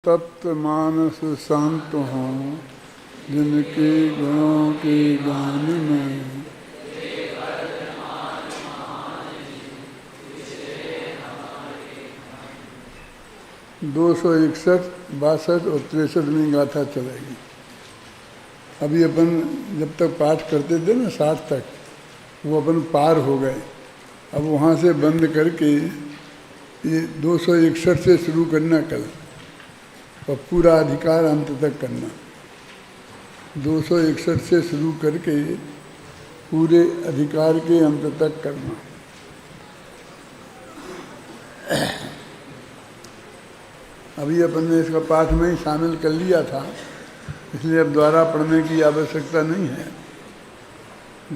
तप्त मानस शांत हों जिनके गुणों के गान में। दो 261, 62 और 63 में गाथा चलेगी। अभी अपन जब तक पाठ करते थे ना 60 तक, वो अपन पार हो गए। अब वहाँ से बंद करके ये 261 से शुरू करना कल, और पूरा अधिकार अंत तक करना। 261 से शुरू करके पूरे अधिकार के अंत तक करना। अभी अपन ने इसका पाठ में ही शामिल कर लिया था, इसलिए अब दोबारा पढ़ने की आवश्यकता नहीं है।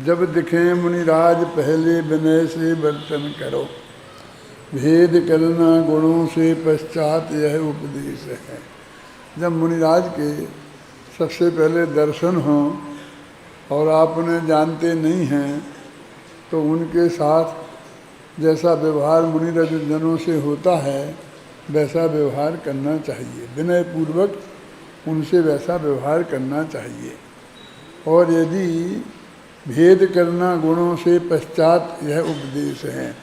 जब दिखें मुनिराज पहले विनय से वर्तन करो, भेद करना गुणों से पश्चात यह उपदेश है। जब मुनिराज के सबसे पहले दर्शन हों और आप उन्हें जानते नहीं हैं, तो उनके साथ जैसा व्यवहार मुनिरजनों से होता है वैसा व्यवहार करना चाहिए, विनय पूर्वक उनसे वैसा व्यवहार करना चाहिए। और यदि भेद करना गुणों से पश्चात यह उपदेश है,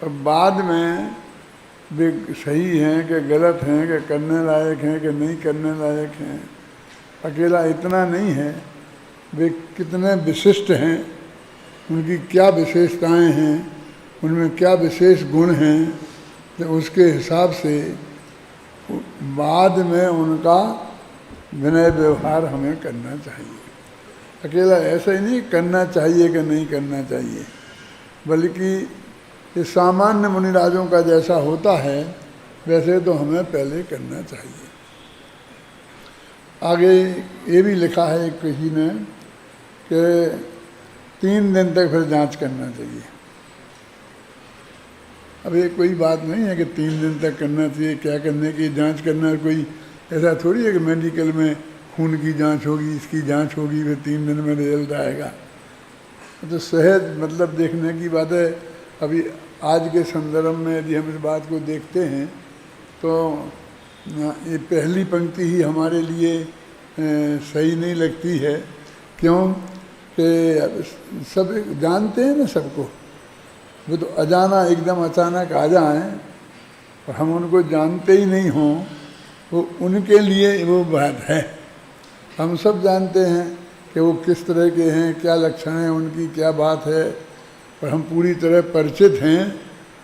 और बाद में वे सही हैं कि गलत हैं, कि करने लायक हैं कि नहीं करने लायक हैं। अकेला इतना नहीं है, वे कितने विशिष्ट हैं, उनकी क्या विशेषताएं हैं, उनमें क्या विशेष गुण हैं, तो उसके हिसाब से बाद में उनका विनय व्यवहार हमें करना चाहिए। अकेला ऐसा ही नहीं करना चाहिए कि नहीं करना चाहिए, बल्कि इस सामान्य मुनिराजों का जैसा होता है वैसे तो हमें पहले करना चाहिए। आगे ये भी लिखा है किसी ने कि 3 दिन तक फिर जांच करना चाहिए। अब ये कोई बात नहीं है कि 3 दिन तक करना चाहिए, क्या करने की जांच करना। कोई ऐसा थोड़ी है कि मेडिकल में खून की जांच होगी, इसकी जांच होगी, फिर 3 दिन में रिजल्ट आएगा। तो सहज मतलब देखने की बात है। अभी आज के संदर्भ में यदि हम इस बात को देखते हैं तो ये पहली पंक्ति ही हमारे लिए सही नहीं लगती है। क्यों कि सब जानते हैं ना सबको, वो तो अजाना एकदम अचानक आ जाएं और हम उनको जानते ही नहीं हों, वो उनके लिए वो बात है। हम सब जानते हैं कि वो किस तरह के हैं, क्या लक्षण हैं उनकी, क्या बात है, और हम पूरी तरह परिचित हैं,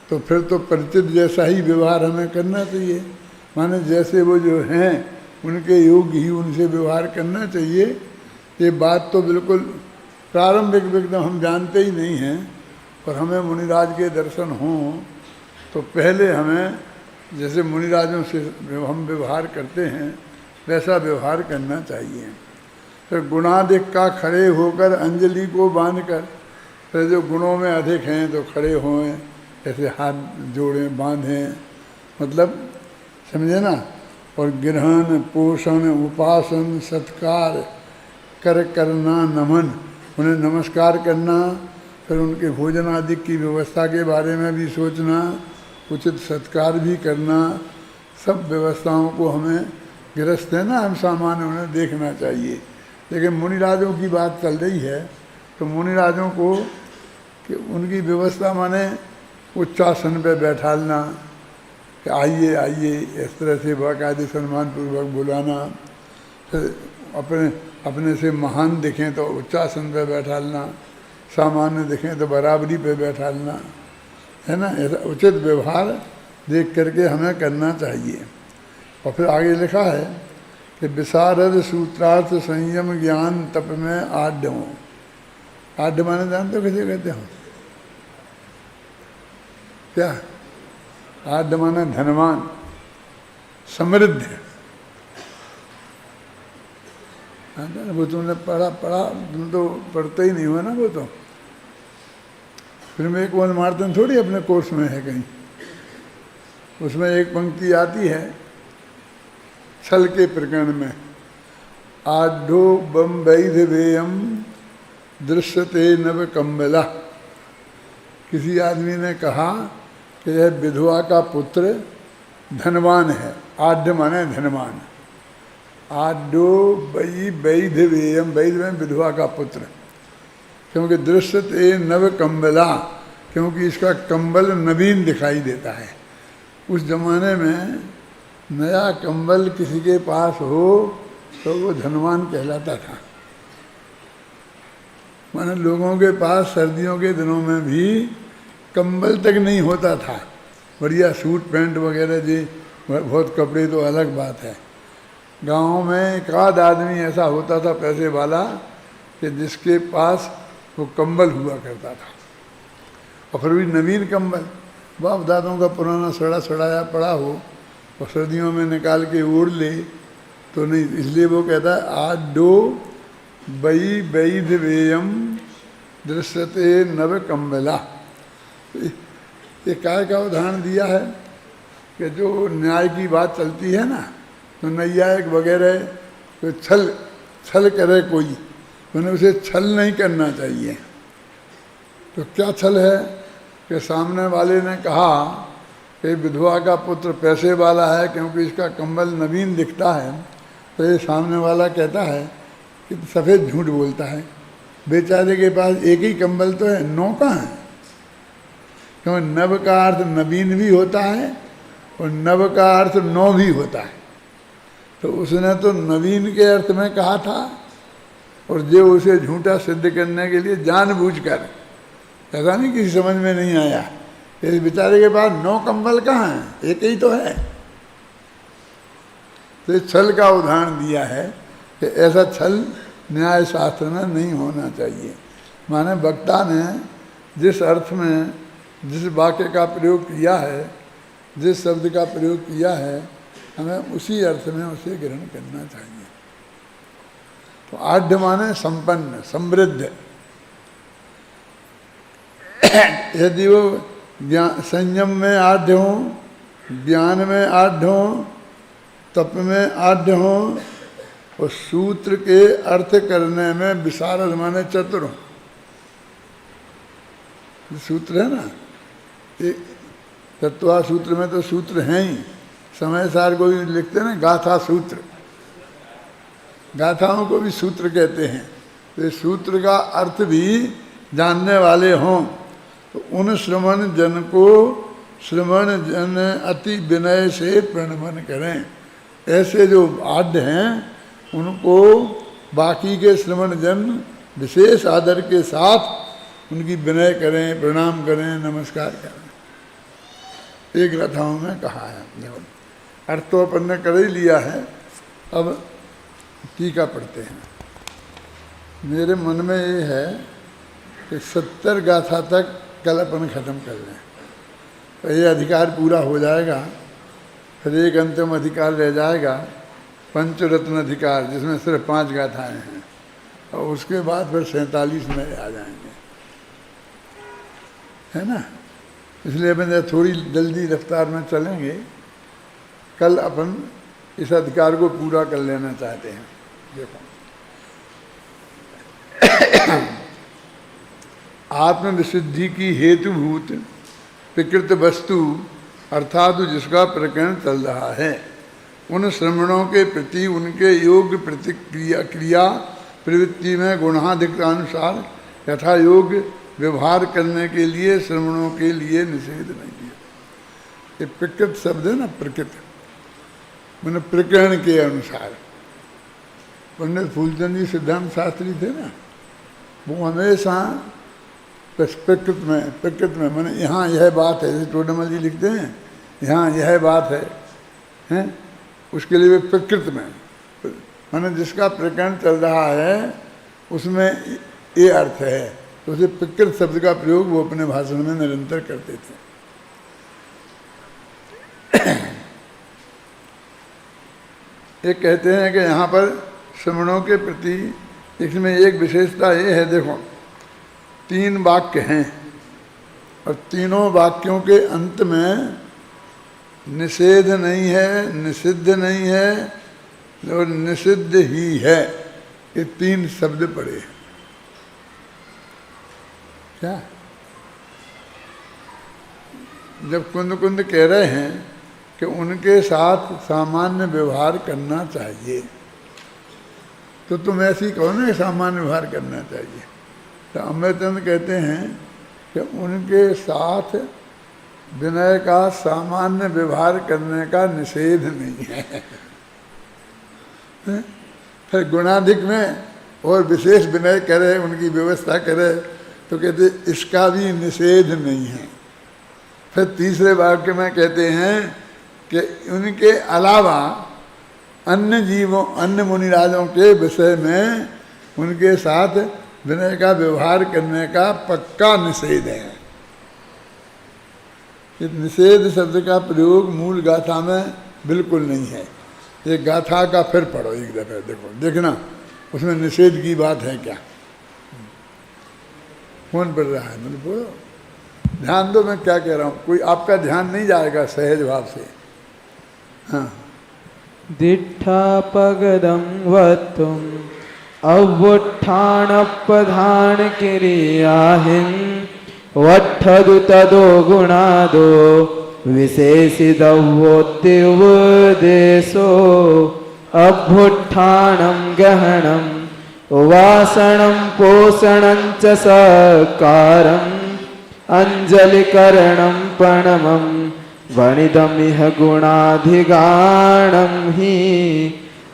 तो फिर तो परिचित जैसा ही व्यवहार हमें करना चाहिए। माने जैसे वो जो हैं उनके योग्य ही उनसे व्यवहार करना चाहिए। ये बात तो बिल्कुल प्रारंभिक एकदम हम जानते ही नहीं हैं, और हमें मुनिराज के दर्शन हों तो पहले हमें जैसे मुनिराजों से हम व्यवहार करते हैं वैसा व्यवहार करना चाहिए। फिर गुणाधिक का खड़े होकर अंजलि को बांधकर, फिर जो गुणों में अधिक हैं तो खड़े होएं, ऐसे हाथ जोड़ें, बांधें, मतलब समझे ना। और ग्रहण, पोषण, उपासन, सत्कार कर करना, नमन, उन्हें नमस्कार करना, फिर उनके भोजन आदि की व्यवस्था के बारे में भी सोचना, उचित सत्कार भी करना। सब व्यवस्थाओं को हमें गृहस्थ है ना, हम सामान्य उन्हें देखना चाहिए। लेकिन मुनिराजों की बात चल रही है, तो मुनिराजों को कि उनकी व्यवस्था माने उच्चासन पे बैठालना, कि आइए आइए, इस तरह से बाकायदे सम्मानपूर्वक बुलाना। फिर अपने से महान दिखें तो उच्चासन पे बैठालना, सामान्य दिखें तो बराबरी पे बैठालना, है ना। ऐसा उचित व्यवहार देख करके हमें करना चाहिए। और फिर आगे लिखा है कि विशारद सूत्रार्थ संयम ज्ञान तप में आढ्य हों। आढ्य माने जानते हो कैसे कहते हो? क्या आढ्य माने धनवान, समृद्ध। वो तुमने पढ़ा, तुम तो पढ़ते ही नहीं हो ना। वो तो फिर में एक वन मार्तन थोड़ी अपने कोर्स में है कहीं। उसमें एक पंक्ति आती है छल के प्रकरण में, आढ्यो बम्बैधवेयम दृश्यते नव कम्बला। किसी आदमी ने कहा कि यह विधवा का पुत्र धनवान है, आढ़ माने धनवान, आढ़ो बई वैध वेयम, वैध में विधवा का पुत्र, क्योंकि दृश्यते नव कंबला, क्योंकि इसका कंबल नवीन दिखाई देता है। उस जमाने में नया कंबल किसी के पास हो तो वो धनवान कहलाता था। माने लोगों के पास सर्दियों के दिनों में भी कंबल तक नहीं होता था, बढ़िया सूट पैंट वगैरह जी, बहुत कपड़े तो अलग बात है। गाँव में एक आध आदमी ऐसा होता था पैसे वाला कि जिसके पास वो कंबल हुआ करता था, और फिर भी नवीन कंबल, बाप दादों का पुराना सड़ा सड़ाया पड़ा हो और सर्दियों में निकाल के ओढ़ ले तो नहीं। इसलिए वो कहता है आढ़ो बई वैध वेयम दृश्यते नव कंबला। ये काय का उदाहरण दिया है कि जो न्याय की बात चलती है ना, तो नैयायिक वगैरह तो छल करे कोई, मैंने उसे छल नहीं करना चाहिए। तो क्या छल है कि सामने वाले ने कहा कि विधवा का पुत्र पैसे वाला है क्योंकि इसका कंबल नवीन दिखता है, तो ये सामने वाला कहता है कि सफ़ेद झूठ बोलता है, बेचारे के पास एक ही कंबल तो है, 9 कहाँ है। क्योंकि नव का अर्थ नवीन भी होता है और नव का अर्थ 9 भी होता है। तो उसने तो नवीन के अर्थ में कहा था, और जो उसे झूठा सिद्ध करने के लिए जानबूझकर, ऐसा नहीं किसी समझ में नहीं आया, इस बेचारे के पास 9 कंबल कहाँ हैं, एक ही तो है। तो इस छल का उदाहरण दिया है कि ऐसा छल न्याय शास्त्र में नहीं होना चाहिए। माने वक्ता ने जिस अर्थ में जिस वाक्य का प्रयोग किया है, जिस शब्द का प्रयोग किया है, हमें उसी अर्थ में उसे ग्रहण करना चाहिए। तो आढ़ माने संपन्न, समृद्ध। यदि वो संयम में आढ़ हो, ज्ञान में आढ़ हो, तप में आढ़ हो, और सूत्र के अर्थ करने में विशारद माने चतुर हो। सूत्र है ना, तत्वा सूत्र में तो सूत्र हैं ही, समय सार को भी लिखते हैं ना गाथा सूत्र, गाथाओं को भी सूत्र कहते हैं। तो इस सूत्र का अर्थ भी जानने वाले हों, तो उन श्रवण जन को श्रवण जन अति विनय से प्रणमन करें। ऐसे जो आढ़ हैं उनको बाकी के श्रवण जन विशेष आदर के साथ उनकी विनय करें, प्रणाम करें, नमस्कार करें। एक गाथाओं में कहा है, अर्थ तो अपन ने कर ही लिया है, अब टीका पढ़ते हैं। मेरे मन में ये है कि 70 गाथा तक कल अपन खत्म कर लें, तो ये अधिकार पूरा हो जाएगा। फिर एक अंतिम अधिकार रह जाएगा, पंचरत्न अधिकार, जिसमें सिर्फ 5 गाथाएँ हैं, और उसके बाद फिर 47 में आ जाएंगे, है ना। इसलिए अपन थोड़ी जल्दी रफ्तार में चलेंगे। कल अपन इस अधिकार को पूरा कर लेना चाहते हैं। देखो, आत्मविशुद्धि की हेतुभूत प्रकृत वस्तु अर्थात जिसका प्रकरण चल रहा है, उन श्रमणों के प्रति उनके योग्य प्रतिक्रिया क्रिया प्रवृत्ति में गुणाधिक्यानुसार यथा योग्य व्यवहार करने के लिए श्रमणों के लिए निषेध नहीं किया। ये प्रकृत शब्द है ना, प्रकृत मैंने प्रकरण के अनुसार। पंडित फूलचंद जी सिद्धांत शास्त्री थे ना, वो हमेशा प्रकृत में मैंने यहाँ यह बात है, जैसे टोडरमल जी लिखते हैं यहाँ यह बात है, हैं? उसके लिए वे प्रकृत में मैंने जिसका प्रकरण चल रहा है उसमें ये अर्थ है, तो उसे प्रकृत शब्द का प्रयोग वो अपने भाषण में निरंतर करते थे। ये कहते हैं कि यहाँ पर श्रमणों के प्रति इसमें एक विशेषता ये है, देखो 3 वाक्य हैं और तीनों वाक्यों के अंत में निषेध नहीं है, निषिद्ध नहीं है और निषिद्ध ही है, ये 3 शब्द पड़े हैं। क्या जब कुंद कह रहे हैं कि उनके साथ सामान्य व्यवहार करना चाहिए। तो तुम ऐसी कहो ना सामान्य व्यवहार करना चाहिए। तो अमृतचंद कहते हैं कि उनके साथ विनय का सामान्य व्यवहार करने का निषेध नहीं है। फिर गुणाधिक में और विशेष विनय करे, उनकी व्यवस्था करे, तो कहते इसका भी निषेध नहीं है। फिर तीसरे वाक्य में कहते हैं कि उनके अलावा अन्य जीवों, अन्य मुनिराजों के विषय में उनके साथ विनय का व्यवहार करने का पक्का निषेध है। इस निषेध शब्द का प्रयोग मूल गाथा में बिल्कुल नहीं है। ये गाथा का फिर पढ़ो एक दफे, देखो देखना उसमें निषेध की बात है क्या। कौन पढ़ रहा है, मतलब बोलो, ध्यान दो मैं क्या कह रहा हूँ, कोई आपका ध्यान नहीं जाएगा सहज भाव से। हाँ, दिट्ठापगदं वत्तुम् अवुत्थानपधान क्रियाहिं वट्ठदु तदो गुणादो विशेषिदवोत्तिवदेशो अभ्युत्थानं गहनं वासनं पोषणं च सकारम् अंजलिकरणं प्रणमं वणिदमिह गुणाधिगाणं हि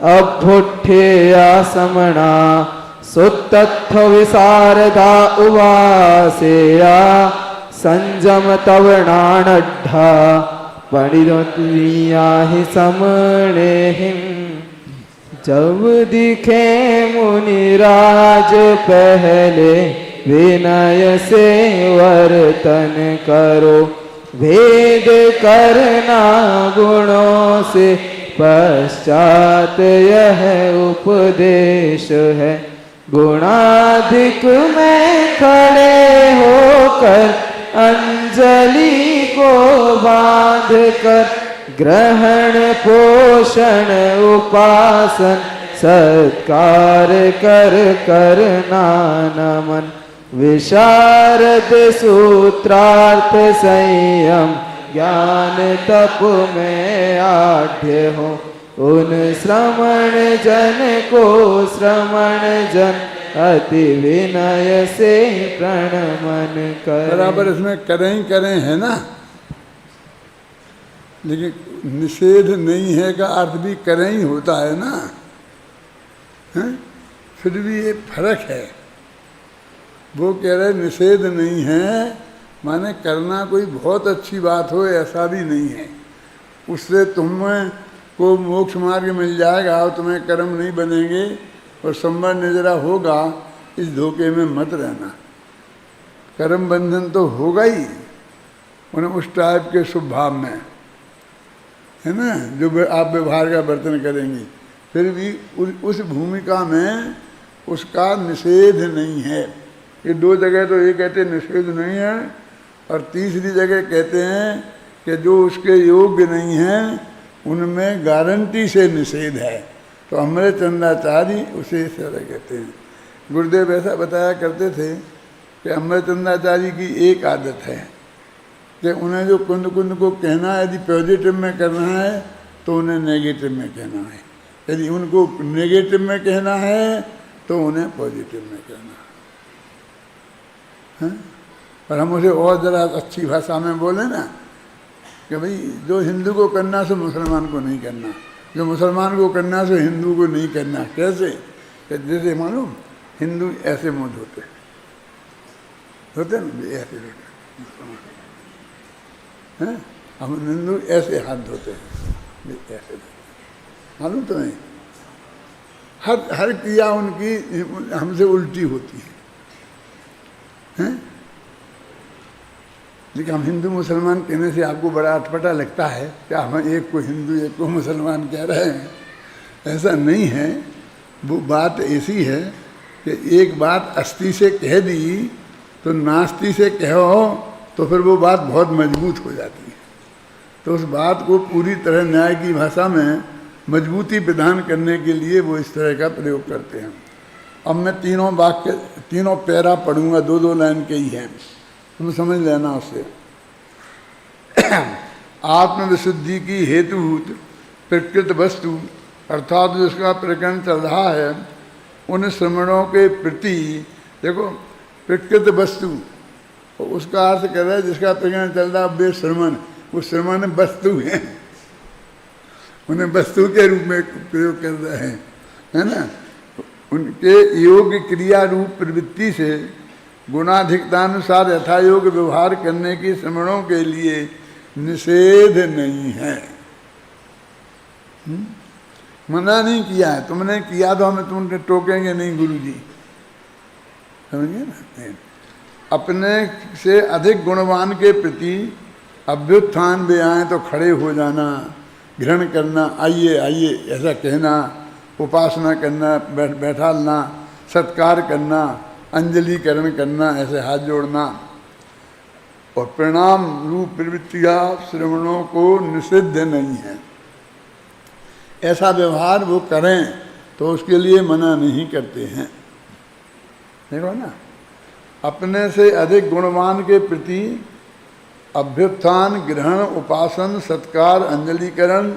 अभ्युत्थेया समना सुत्तत्थ विशारदा उवासेया संजमतवनानड्ढा वणिदोत्विया हि समणेहिं जब दिखे मुनिराज पहले विनय से वर्तन करो भेद करना गुणों से पश्चात यह उपदेश है। गुणाधिक में खड़े होकर अंजलि को बांध कर ग्रहण पोषण उपासन सत्कार कर करना नमन विशारद सूत्रार्थ संयम ज्ञान तप में आढ्य हो उन श्रमण जन को श्रमण जन अति विनय से प्रणमन कर। बराबर इसमें करें करें है ना, लेकिन निषेध नहीं है का अर्थ भी करें ही होता है ना, है? फिर भी ये फर्क है। वो कह रहे निषेध नहीं है माने करना कोई बहुत अच्छी बात हो ऐसा भी नहीं है, उससे तुम्हें को मोक्ष मार्ग मिल जाएगा और तुम्हें कर्म नहीं बनेंगे और संवर निजरा होगा, इस धोखे में मत रहना। कर्म बंधन तो होगा ही उन्हें उस टाइप के शुभ भाव में, है ना, जो आप व्यवहार का वर्तन करेंगी, फिर भी उस भूमिका में उसका निषेध नहीं है। ये दो जगह तो ये कहते निषेध नहीं है और तीसरी जगह कहते हैं कि जो उसके योग्य नहीं हैं उनमें गारंटी से निषेध है। तो अमृतचंदाचार्य उसे इस तरह कहते हैं। गुरुदेव ऐसा बताया करते थे कि अमृतचंदाचार्य की एक आदत है कि उन्हें जो कुंद कुंद को कहना है यदि पॉजिटिव में करना है तो उन्हें नेगेटिव में कहना है, यदि उनको नेगेटिव में कहना है तो उन्हें पॉजिटिव में कहना है। और हम उसे और ज़रा अच्छी भाषा में बोले ना कि भाई जो हिंदू को करना सो मुसलमान को नहीं करना, जो मुसलमान को करना सो हिंदू को नहीं करना। कैसे? जैसे मालूम हिंदू ऐसे मुँह धोते ना, ऐसे धोते हैं, हम हिंदू ऐसे हाथ धोते हैं, ऐसे मालूम तो नहीं। हर क्रिया उनकी हमसे उल्टी होती है, हैं? लेकिन हम हिंदू मुसलमान कहने से आपको बड़ा अटपटा लगता है क्या हम एक को हिंदू एक को मुसलमान कह रहे हैं? ऐसा नहीं है। वो बात ऐसी है कि एक बात अस्थि से कह दी तो नास्ति से कहो तो फिर वो बात बहुत मजबूत हो जाती है। तो उस बात को पूरी तरह न्याय की भाषा में मजबूती प्रदान करने के लिए वो इस तरह का प्रयोग करते हैं। अब मैं तीनों वाक्य तीनों पैरा पढ़ूंगा, दो दो लाइन के ही हैं, तुम समझ लेना उससे। आत्मविशुद्धि की हेतुभूत प्रकृत वस्तु अर्थात जिसका प्रकरण चल रहा है, उन श्रमणों के प्रति, देखो प्रकृत वस्तु, उसका अर्थ कर रहा है जिसका प्रकरण चल रहा है वे श्रमण, वो श्रमण वस्तु हैं, उन्हें वस्तु के रूप में प्रयोग कर रहे हैं, है ना। उनके योग क्रिया रूप प्रवृत्ति से गुणाधिक्तानुसार यथायोग व्यवहार करने की श्रमणों के लिए निषेध नहीं है। मना नहीं किया है, तुमने किया तो हमें तुमने टोकेंगे नहीं गुरु जी, समझिए ना। अपने से अधिक गुणवान के प्रति अभ्युत्थान में आए तो खड़े हो जाना, ग्रहण करना, आइए आइए ऐसा कहना, उपासना करना, बैठालना, सत्कार करना, अंजलिकरण करना, ऐसे हाथ जोड़ना, और प्रणाम रूप प्रवृत्तियाँ श्रवणों को निषिद्ध नहीं है। ऐसा व्यवहार वो करें तो उसके लिए मना नहीं करते हैं। देखो ना, अपने से अधिक गुणवान के प्रति अभ्युत्थान, ग्रहण, उपासन, सत्कार, अंजलिकरण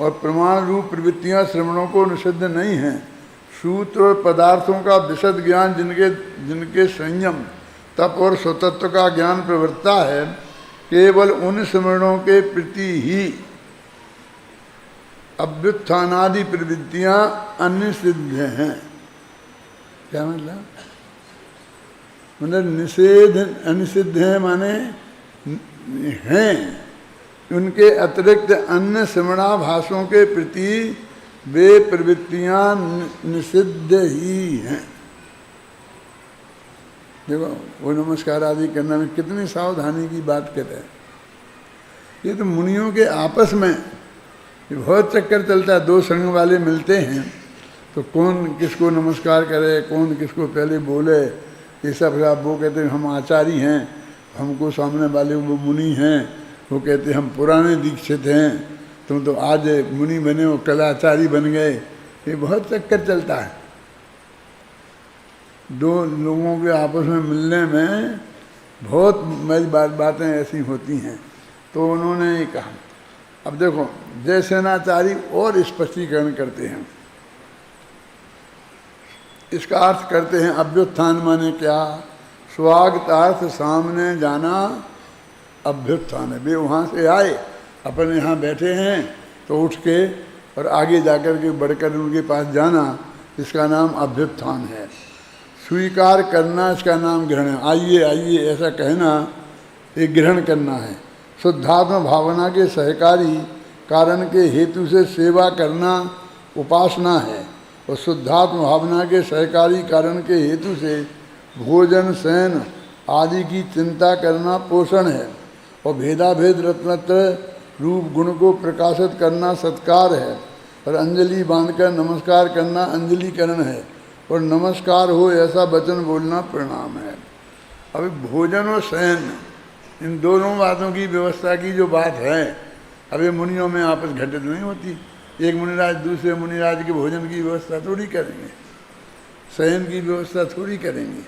और प्रमाण रूप प्रवृत्तियाँ श्रवणों को निषिद्ध नहीं हैं। सूत्र और पदार्थों का विशद ज्ञान जिनके संयम, तप और स्वतत्व का ज्ञान प्रवृत्ता है, केवल उन श्रवणों के प्रति ही अभ्युत्थानादि प्रवृत्तियाँ अनिषिद्ध हैं। क्या मतलब? निषेध, अनिषिद्ध है माने हैं, उनके अतिरिक्त अन्य श्रवणाभासों के प्रति वे प्रवृत्तियाँ निषिद्ध ही हैं। देखो वो नमस्कार आदि करने में कितनी सावधानी की बात कर रहे हैं। ये तो मुनियों के आपस में बहुत चक्कर चलता है। दो संग वाले मिलते हैं तो कौन किसको नमस्कार करे, कौन किसको पहले बोले, ये सब। वो कहते हैं हम आचार्य हैं, हमको सामने वाले वो मुनि हैं, वो कहते हम पुराने दीक्षित हैं, तुम तो आज मुनि बने हो, कल आचार्य बन गए। ये बहुत चक्कर चलता है। दो लोगों के आपस में मिलने में बहुत बातें ऐसी होती हैं। तो उन्होंने ये कहा। अब देखो जय सेनाचारी और स्पष्टीकरण करते हैं, इसका अर्थ करते हैं अभ्युत्थान माने क्या? स्वागतार्थ सामने जाना अभ्युत्थान है। वे वहाँ से आए, अपन यहाँ बैठे हैं तो उठ के और आगे जाकर के बढ़कर उनके पास जाना, इसका नाम अभ्युत्थान है। स्वीकार करना, इसका नाम ग्रहण है। आइए आइए ऐसा कहना एक ग्रहण करना है। शुद्धात्म भावना के सहकारी कारण के हेतु से सेवा करना उपासना है, और शुद्धात्म भावना के सहकारी कारण के हेतु से भोजन, शयन आदि की चिंता करना पोषण है, और भेदाभेद रत्नत्र रूप गुण को प्रकाशित करना सत्कार है, और अंजलि बांधकर नमस्कार करना अंजलिकरण है, और नमस्कार हो ऐसा वचन बोलना प्रणाम है। अभी भोजन और शयन इन दोनों बातों की व्यवस्था की जो बात है, अभी मुनियों में आपस घटित नहीं होती। एक मुनिराज दूसरे मुनिराज के भोजन की व्यवस्था थोड़ी करेंगे, शयन की व्यवस्था थोड़ी करेंगे।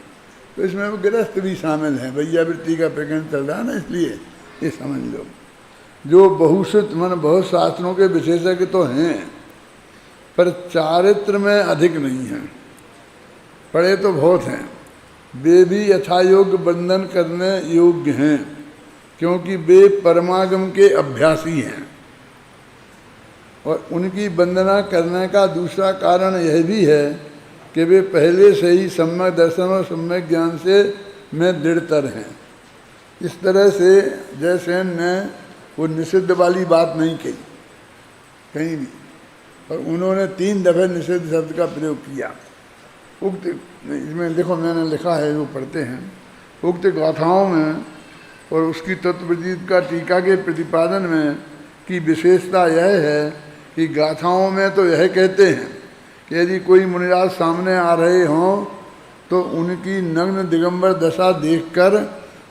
तो इसमें वो गृहस्थ भी शामिल हैं। वैयावृत्ति का प्रकरण चल रहा है ना, इसलिए ये समझ लो। जो बहुश्रुत मन बहुत शास्त्रों के विशेषज्ञ तो हैं, पर चारित्र में अधिक नहीं हैं। पढ़े तो बहुत हैं, वे भी यथायोग्य बंधन करने योग्य हैं, क्योंकि वे परमागम के अभ्यासी हैं। और उनकी वंदना करने का दूसरा कारण यह भी है कि वे पहले से ही सम्यक दर्शन और सम्यक ज्ञान से में दृढ़तर हैं। इस तरह से जयसेन ने वो निषिद्ध वाली बात नहीं कही कहीं भी, और उन्होंने 3 दफ़े निषिद्ध शब्द का प्रयोग किया। उक्त इसमें देखो मैंने लिखा है, वो पढ़ते हैं। उक्त गाथाओं में और उसकी तत्वविदित का टीका के प्रतिपादन में की विशेषता यह है कि गाथाओं में तो यह कहते हैं कि यदि कोई मुनिराज सामने आ रहे हों तो उनकी नग्न दिगंबर दशा देखकर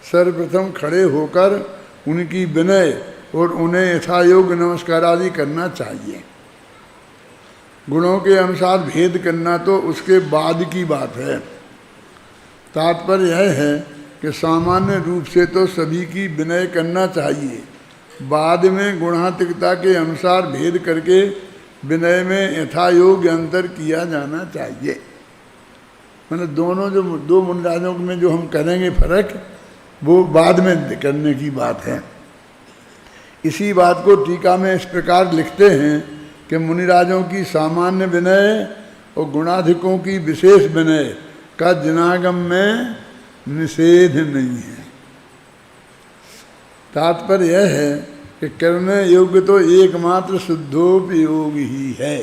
सर्वप्रथम खड़े होकर उनकी विनय और उन्हें यथायोग्य नमस्कार आदि करना चाहिए। गुणों के अनुसार भेद करना तो उसके बाद की बात है। तात्पर्य यह है कि सामान्य रूप से तो सभी की विनय करना चाहिए, बाद में गुणात्मिकता के अनुसार भेद करके विनय में यथायोग्य अंतर किया जाना चाहिए। मतलब दोनों जो दो मुनिराजों में जो हम करेंगे फर्क, वो बाद में करने की बात है। इसी बात को टीका में इस प्रकार लिखते हैं कि मुनिराजों की सामान्य विनय और गुणाधिकों की विशेष विनय का जनागम में निषेध नहीं है। तात्पर्य यह है कि करने योग्य तो एकमात्र शुद्धोपयोग ही है,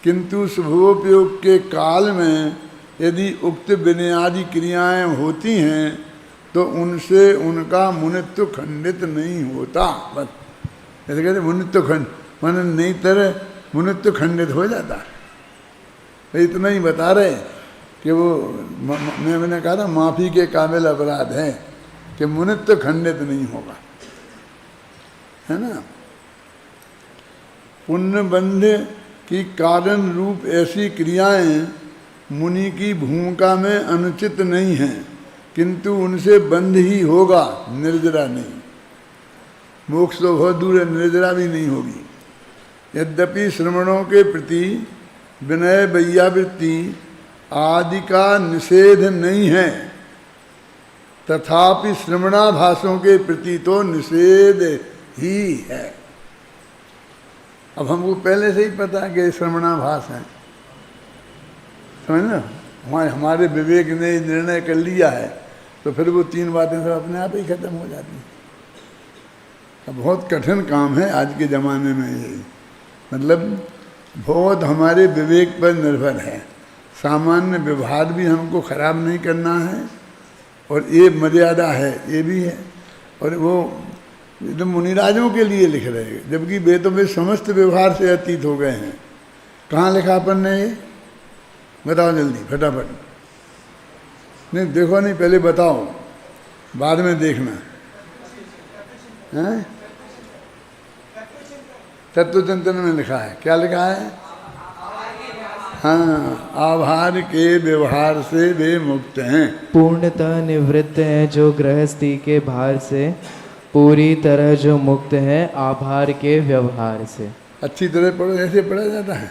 किंतु शुभोपयोग के काल में यदि उक्त विनयादि क्रियाएं होती हैं तो उनसे उनका मुनित्व खंडित नहीं होता। बस जैसे कहते मुनित्व खंड माने नहीं तरह मुनित्व खंडित हो जाता है। तो इतना ही बता रहे कि वो मैंने कहा था माफ़ी के काबिल अपराध है कि मुनित्व खंडित नहीं होगा, है ना। पुण्यबंध की कारण रूप ऐसी क्रियाएं मुनि की भूमिका में अनुचित नहीं हैं, किंतु उनसे बंध ही होगा, निर्जरा नहीं। मोक्ष तो बहुत दूर है, निर्जरा भी नहीं होगी। यद्यपि श्रमणों के प्रति विनय वैयावृत्ति आदि का निषेध नहीं है, तथापि श्रमणाभासों के प्रति तो निषेध ही है। अब हमको पहले से ही पता है कि श्रमणाभास है, समझ ना। हमारे विवेक ने निर्णय कर लिया है तो फिर वो तीन बातें सब अपने आप ही खत्म हो जाती हैं। अब बहुत कठिन काम है आज के ज़माने में ये, मतलब बहुत हमारे विवेक पर निर्भर है। सामान्य व्यवहार भी हमको खराब नहीं करना है और ये मर्यादा है, ये भी है। और वो तो मुनिराजों के लिए लिख रहे हैं, जबकि वे तो वे समस्त व्यवहार से अतीत हो गए हैं। कहाँ लिखा अपन ने ये, बताओ जल्दी फटाफट। नहीं देखो नहीं, पहले बताओ, बाद में देखना है। तत्वचिंतन में लिखा है, क्या लिखा है? हाँ, आभार के व्यवहार से वे मुक्त हैं। पूर्णतः निवृत्त हैं जो गृहस्थी के भार से, पूरी तरह जो मुक्त हैं आभार के व्यवहार से। अच्छी तरह पढ़ो, ऐसे पढ़ा जाता है।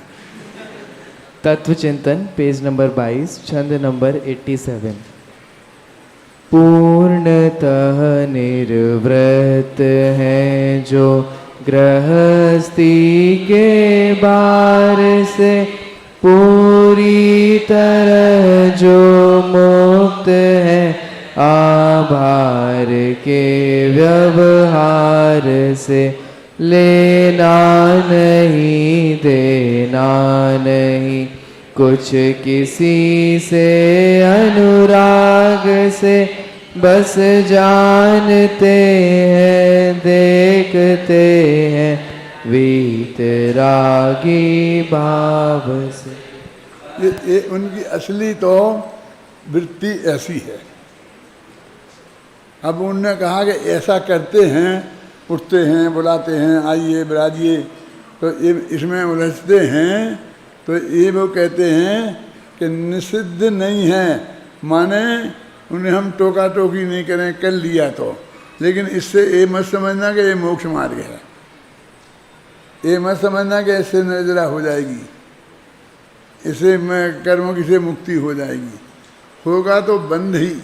तत्वचिंतन पेज नंबर 22 छंद नंबर 87। पूर्णतः निर्वृत्त हैं जो गृहस्थी के भार से, पूरी तरह जो मुक्त है आभार के व्यवहार से। लेना नहीं देना नहीं कुछ किसी से अनुराग से, बस जानते हैं देखते हैं वीतरागी भाव से। ये उनकी असली तो वृत्ति ऐसी है। अब उन्होंने कहा कि ऐसा करते हैं, उठते हैं, बुलाते हैं, आइए बिराजिए, तो ये इसमें उलझते हैं। तो ये वो कहते हैं कि निषिद्ध नहीं है, माने उन्हें हम टोका टोकी नहीं करें, कर लिया तो, लेकिन इससे ये मत समझना कि ये मोक्ष मार्ग है। ये मत समझना कि इससे निर्जरा हो जाएगी, इससे मैं कर्मों की से मुक्ति हो जाएगी। होगा तो बंध ही,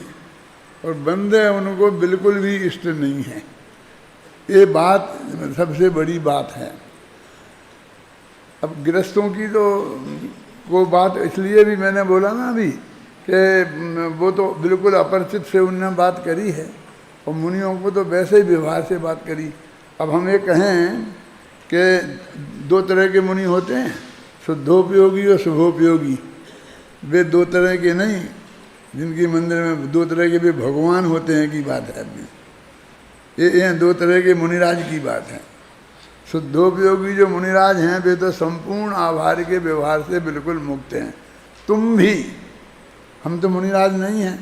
और बंध है उनको बिल्कुल भी इष्ट नहीं है। ये बात सबसे बड़ी बात है। अब गृहस्थों की तो वो बात इसलिए भी मैंने बोला ना अभी कि वो तो बिल्कुल अपरिचित से उन्होंने बात करी है, और मुनियों को तो वैसे ही व्यवहार से बात करी। अब हम ये कहें कि दो तरह के मुनि होते हैं, शुद्धोपयोगी और शुभोपयोगी। वे दो तरह के नहीं, जिनकी मंदिर में दो तरह के भी भगवान होते हैं की बात है। ये दो तरह के मुनिराज की बात है। शुद्धोपयोगी जो मुनिराज हैं वे तो संपूर्ण आभार के व्यवहार से बिल्कुल मुक्त हैं। तुम भी, हम तो मुनिराज नहीं हैं,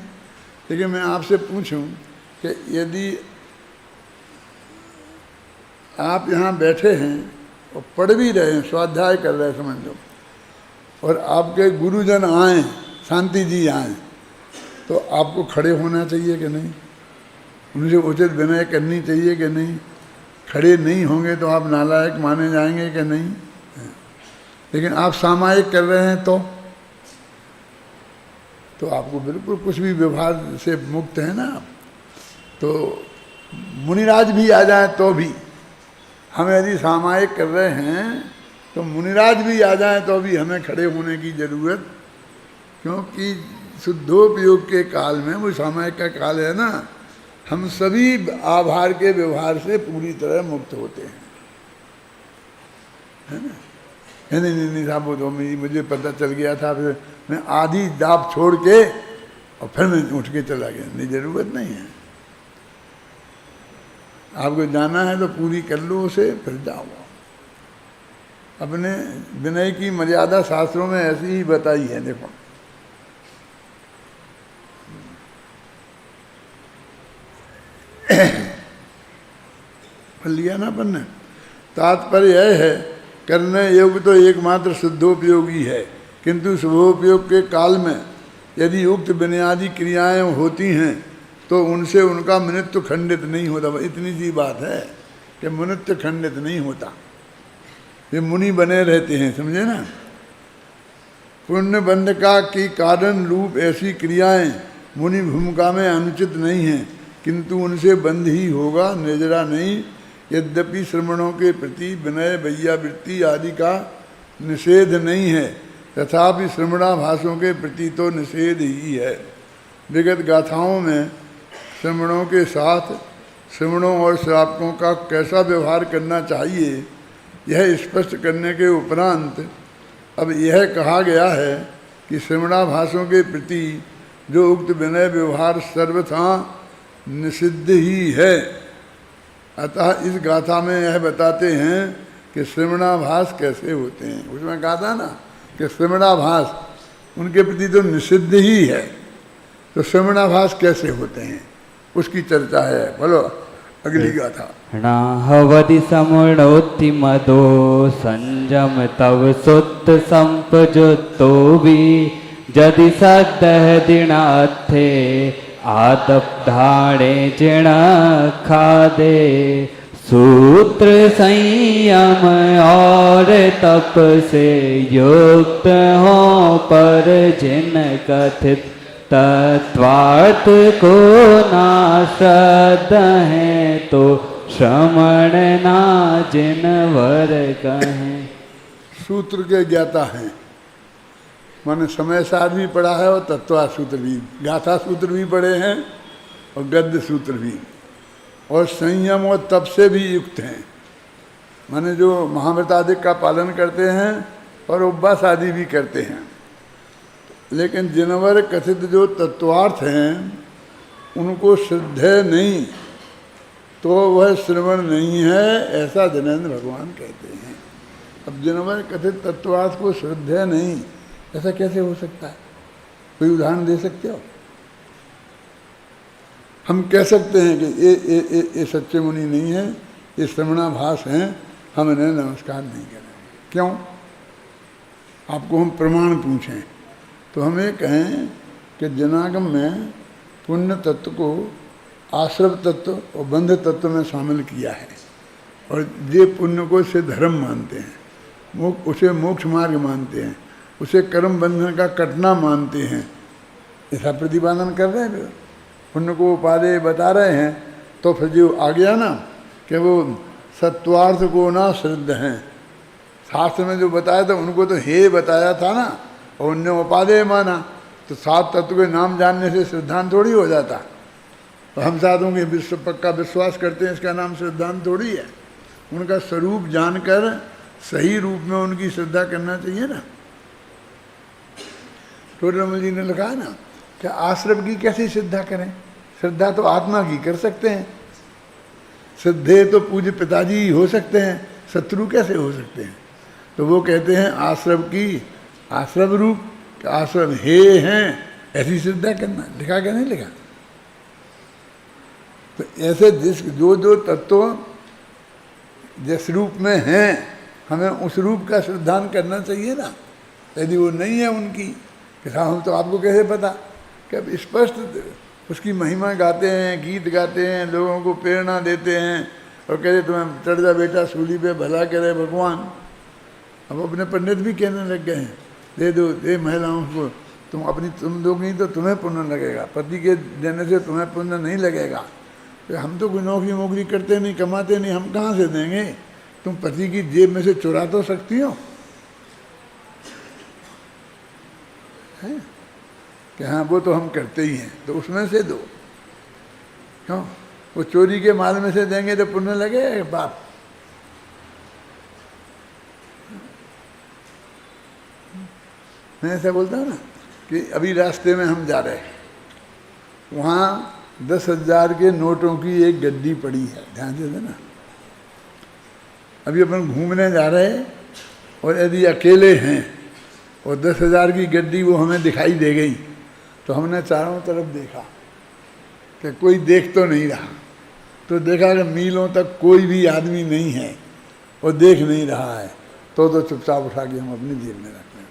लेकिन मैं आपसे पूछूं कि यदि आप यहाँ बैठे हैं और पढ़ भी रहे हैं, स्वाध्याय कर रहे हैं समझ लो, और आपके गुरुजन आए, शांति जी आए, तो आपको खड़े होना चाहिए कि नहीं? उनसे उचित विनय करनी चाहिए कि नहीं? खड़े नहीं होंगे तो आप नालायक माने जाएंगे कि नहीं? लेकिन आप सामायिक कर रहे हैं तो आपको बिल्कुल कुछ भी व्यवहार से मुक्त है ना आप। तो मुनिराज भी आ जाए तो भी, हम यदि सामायिक कर रहे हैं तो मुनिराज भी आ जाए तो भी हमें खड़े होने की जरूरत, क्योंकि शुद्धोपयोग के काल में, वो सामायिक का काल है ना, हम सभी आभार के व्यवहार से पूरी तरह मुक्त होते हैं, है ना? नहीं साहब, वो तो मुझे पता चल गया था, फिर मैं आधी दाब छोड़ के और फिर मैं उठ के चला गया। नहीं, जरूरत नहीं है। आपको जाना है तो पूरी कर लो उसे, फिर जाओ। अपने विनय की मर्यादा शास्त्रों में ऐसी ही बताई है, देखो। लिया ना अपन ने। तात्पर्य यह है, करने योग्य तो एकमात्र शुद्धोपयोगी है, किंतु शुभोपयोग के काल में यदि उक्त बुनियादी क्रियाएं होती हैं तो उनसे उनका मनुत्व खंडित नहीं होता। इतनी सी बात है कि मनुत्व खंडित नहीं होता, ये मुनि बने रहते हैं, समझे ना। पुण्य बंध का की कारण रूप ऐसी क्रियाएं मुनि भूमिका में अनुचित नहीं हैं, किंतु उनसे बंध ही होगा, निजरा नहीं। यद्यपि श्रमणों के प्रति विनय वैयावृत्ति आदि का निषेध नहीं है, तथापि श्रमणाभासों के प्रति तो निषेध ही है। विगत गाथाओं में श्रमणों के साथ श्रमणों और श्रावकों का कैसा व्यवहार करना चाहिए, यह स्पष्ट करने के उपरांत अब यह कहा गया है कि श्रमणाभासों के प्रति जो उक्त विनय व्यवहार सर्वथा निषिद्ध ही है। अतः इस गाथा में यह बताते हैं कि श्रमणाभास कैसे होते हैं। उसमें कहा था ना कि श्रमणाभास उनके प्रति तो निषिद्ध ही है, तो श्रमणाभास कैसे होते हैं उसकी चर्चा है। बोलो अगली गाथा। नाहवदि समणोति मदो संजम तव सुत संपजुतो भी जदि सद्दह दिनाथे आदप्धाणे जिण खादे। सूत्र संयम और तप से युक्त हो पर जिन कथित तत्वार्थ को नाशद है, तो श्रमण ना जिन वर कहें। सूत्र के ज्ञाता हैं, माने समय सार भी पढ़ा है और तत्वा सूत्र भी, गाथा सूत्र भी पढ़े हैं और गद्य सूत्र भी, और संयम और तप से भी युक्त हैं, माने जो महाव्रत आदि का पालन करते हैं और उपवास आदि भी करते हैं। लेकिन जिनवर कथित जो तत्वार्थ हैं उनको श्रद्धेय नहीं तो वह श्रवण नहीं है, ऐसा जनेंद्र भगवान कहते हैं। अब जिनवर कथित तत्वार्थ को श्रद्धेय नहीं, ऐसा कैसे हो सकता है? कोई उदाहरण दे सकते हो? हम कह सकते हैं कि ये सच्चे मुनि नहीं है, ये श्रवणाभास हैं, हम इन्हें नमस्कार नहीं करेंगे। क्यों? आपको हम प्रमाण पूछें तो हम ये कहें कि जनागम में पुण्य तत्व को आश्रव तत्व और बंध तत्व में शामिल किया है, और ये पुण्य को से धर्म मानते हैं, उसे मोक्ष मार्ग मानते हैं, उसे कर्म बंधन का कटना मानते हैं। ऐसा प्रतिपादन कर रहे हैं, पुण्य को उपादेय बता रहे हैं। तो फिर जो आ गया ना कि वो सत्वार्थ को ना श्रद्ध हैं, शास्त्र में जो बताया था उनको तो हे बताया था ना, और उनने उपादेय माना, तो सात तत्व के नाम जानने से श्रद्धांत थोड़ी हो जाता। तो हम साधुओं के पक्का विश्वास करते हैं, इसका नाम श्रद्धांत थोड़ी है। उनका स्वरूप जानकर सही रूप में उनकी श्रद्धा करना चाहिए ना। टोडरमल जी ने लिखा ना कि आश्रम की कैसी श्रद्धा करें? श्रद्धा तो आत्मा की कर सकते हैं, श्रद्धेय तो पूज्य पिताजी ही हो सकते हैं, शत्रु कैसे हो सकते हैं? तो वो कहते हैं आश्रम की, आश्रम रूप आश्रम हे हैं, ऐसी श्रद्धा करना। लिखा क्या नहीं लिखा? तो ऐसे जिस जो जो तत्व जिस रूप में हैं, हमें उस रूप का श्रद्धान करना चाहिए ना। यदि वो नहीं है उनकी, कि हम तो आपको कैसे पता कि अब स्पष्ट उसकी महिमा गाते हैं, गीत गाते हैं, लोगों को प्रेरणा देते हैं, और कह रहे तुम्हें चढ़ जा बेटा सूली पे, भला करे भगवान। अब अपने पंडित भी कहने लग गए हैं दे दो, दे महिलाओं को, तुम दोगी तो तुम्हें पुण्य लगेगा, पति के देने से तुम्हें पुण्य नहीं लगेगा। तो हम तो कोई नौकरी वोकरी करते नहीं, कमाते नहीं, हम कहाँ से देंगे? तुम पति की जेब में से चुरा तो सकती हो है? कि हाँ वो तो हम करते ही हैं, तो उसमें से दो। क्यों? वो चोरी के माल में से देंगे तो पुण्य लगेगा बाप? मैं ऐसा बोलता हूँ ना कि अभी रास्ते में हम जा रहे हैं, वहाँ 10,000 के नोटों की एक गड्डी पड़ी है, ध्यान से देना। अभी अपन घूमने जा रहे हैं और यदि अकेले हैं और 10,000 की गड्डी वो हमें दिखाई दे गई, तो हमने चारों तरफ देखा कि कोई देख तो नहीं रहा, तो देखा कि मीलों तक कोई भी आदमी नहीं है और देख नहीं रहा है, तो चुपचाप उठा के हम अपनी जेब में रख लें,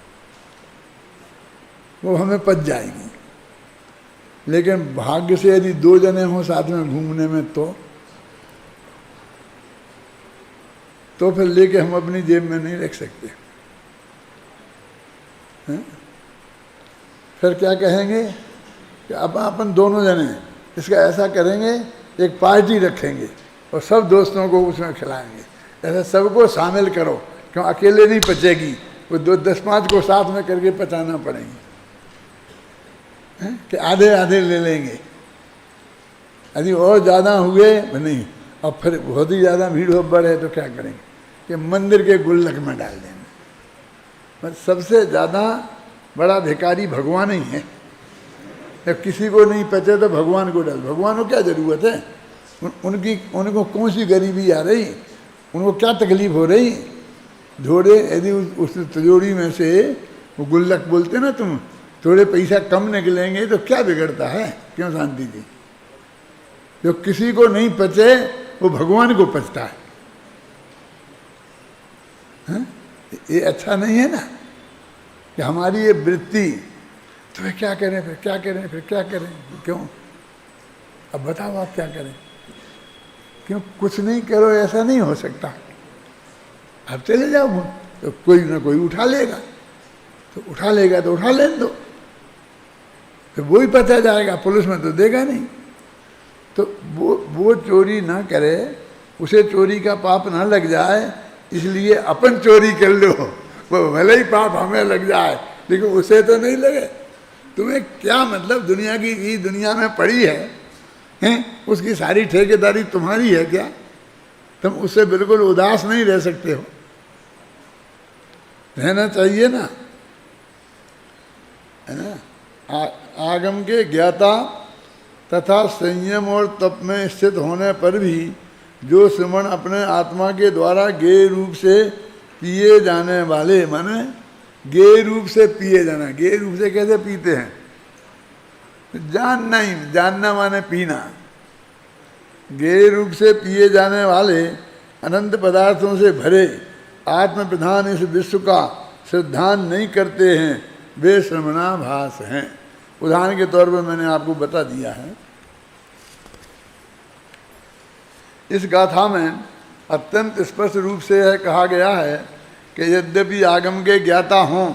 वो हमें पच जाएगी। लेकिन भाग्य से यदि 2 जने हों साथ में घूमने में, तो फिर लेके हम अपनी जेब में नहीं रख सकते हैं? फिर क्या कहेंगे कि अब अपन दोनों जने इसका ऐसा करेंगे, एक पार्टी रखेंगे और सब दोस्तों को उसमें खिलाएंगे, ऐसा सबको शामिल करो, क्यों अकेले नहीं पचेगी, वो 10-5 को साथ में करके पचाना पड़ेंगे कि आधे आधे ले लेंगे। यदि और ज़्यादा हुए नहीं, अब फिर बहुत ही ज़्यादा भीड़ हो बढ़े तो क्या करेंगे कि मंदिर के गुल्लक में डाल देंगे। पर सबसे ज़्यादा बड़ा भिखारी भगवान ही है। जब किसी को नहीं पचे तो भगवान को डाल, भगवान को क्या ज़रूरत है? उनको कौन सी गरीबी आ रही, उनको क्या तकलीफ हो रही? थोड़े यदि उस तिजोरी में से वो गुल्लक बोलते ना तुम, थोड़े पैसा कम निकलेंगे तो क्या बिगड़ता है? क्यों शांति जी? जो किसी को नहीं पचे वो भगवान को पचता है। ये अच्छा नहीं है ना कि हमारी ये वृत्ति, तो फिर क्या करें, फिर क्या करें, फिर क्या करें? क्यों? अब बताओ आप क्या करें? क्यों कुछ नहीं करो, ऐसा नहीं हो सकता। आप चले जाओ तो कोई ना कोई उठा लेगा, तो उठा लेगा तो उठा लेने दो, तो वो ही पता जाएगा, पुलिस में तो देगा नहीं। तो वो चोरी ना करे, उसे चोरी का पाप ना लग जाए, इसलिए अपन चोरी कर लो, वो भले ही पाप हमें लग जाए लेकिन उसे तो नहीं लगे। तुम्हें क्या मतलब दुनिया की दुनिया में पड़ी है, उसकी सारी ठेकेदारी तुम्हारी है क्या? तुम उससे बिल्कुल उदास नहीं रह सकते हो, रहना चाहिए ना, है ना? आगम के ज्ञाता तथा संयम और तप में स्थित होने पर भी जो श्रवण अपने आत्मा के द्वारा गेय रूप से पिए जाने वाले, माने गेय रूप से पिए जाना, गेय रूप से कैसे पीते हैं? जानना ही, जानना माने पीना। गेय रूप से पिए जाने वाले अनंत पदार्थों से भरे आत्म प्रधान इस विश्व का श्रद्धान नहीं करते हैं, वे श्रमणाभास हैं। उदाहरण के तौर पर मैंने आपको बता दिया है। इस गाथा में अत्यंत स्पष्ट रूप से यह कहा गया है कि यद्यपि आगम के ज्ञाता हों,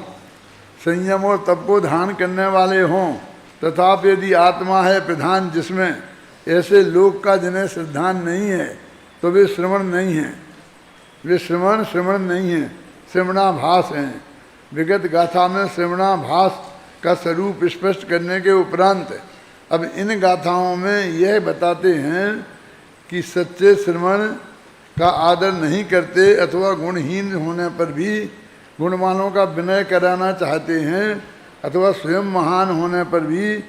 संयम और तप को धारण करने वाले हों, तथापि यदि आत्मा है प्रधान जिसमें ऐसे लोग का जिन्हें श्रद्धान नहीं है, तो वे श्रवण नहीं हैं, वे श्रवण नहीं हैं, श्रवणाभास हैं। विगत गाथा में श्रवणाभास का स्वरूप स्पष्ट करने के उपरांत अब इन गाथाओं में यह बताते हैं कि सच्चे श्रवण का आदर नहीं करते अथवा गुणहीन होने पर भी गुणवानों का विनय कराना चाहते हैं, अथवा स्वयं महान होने पर भी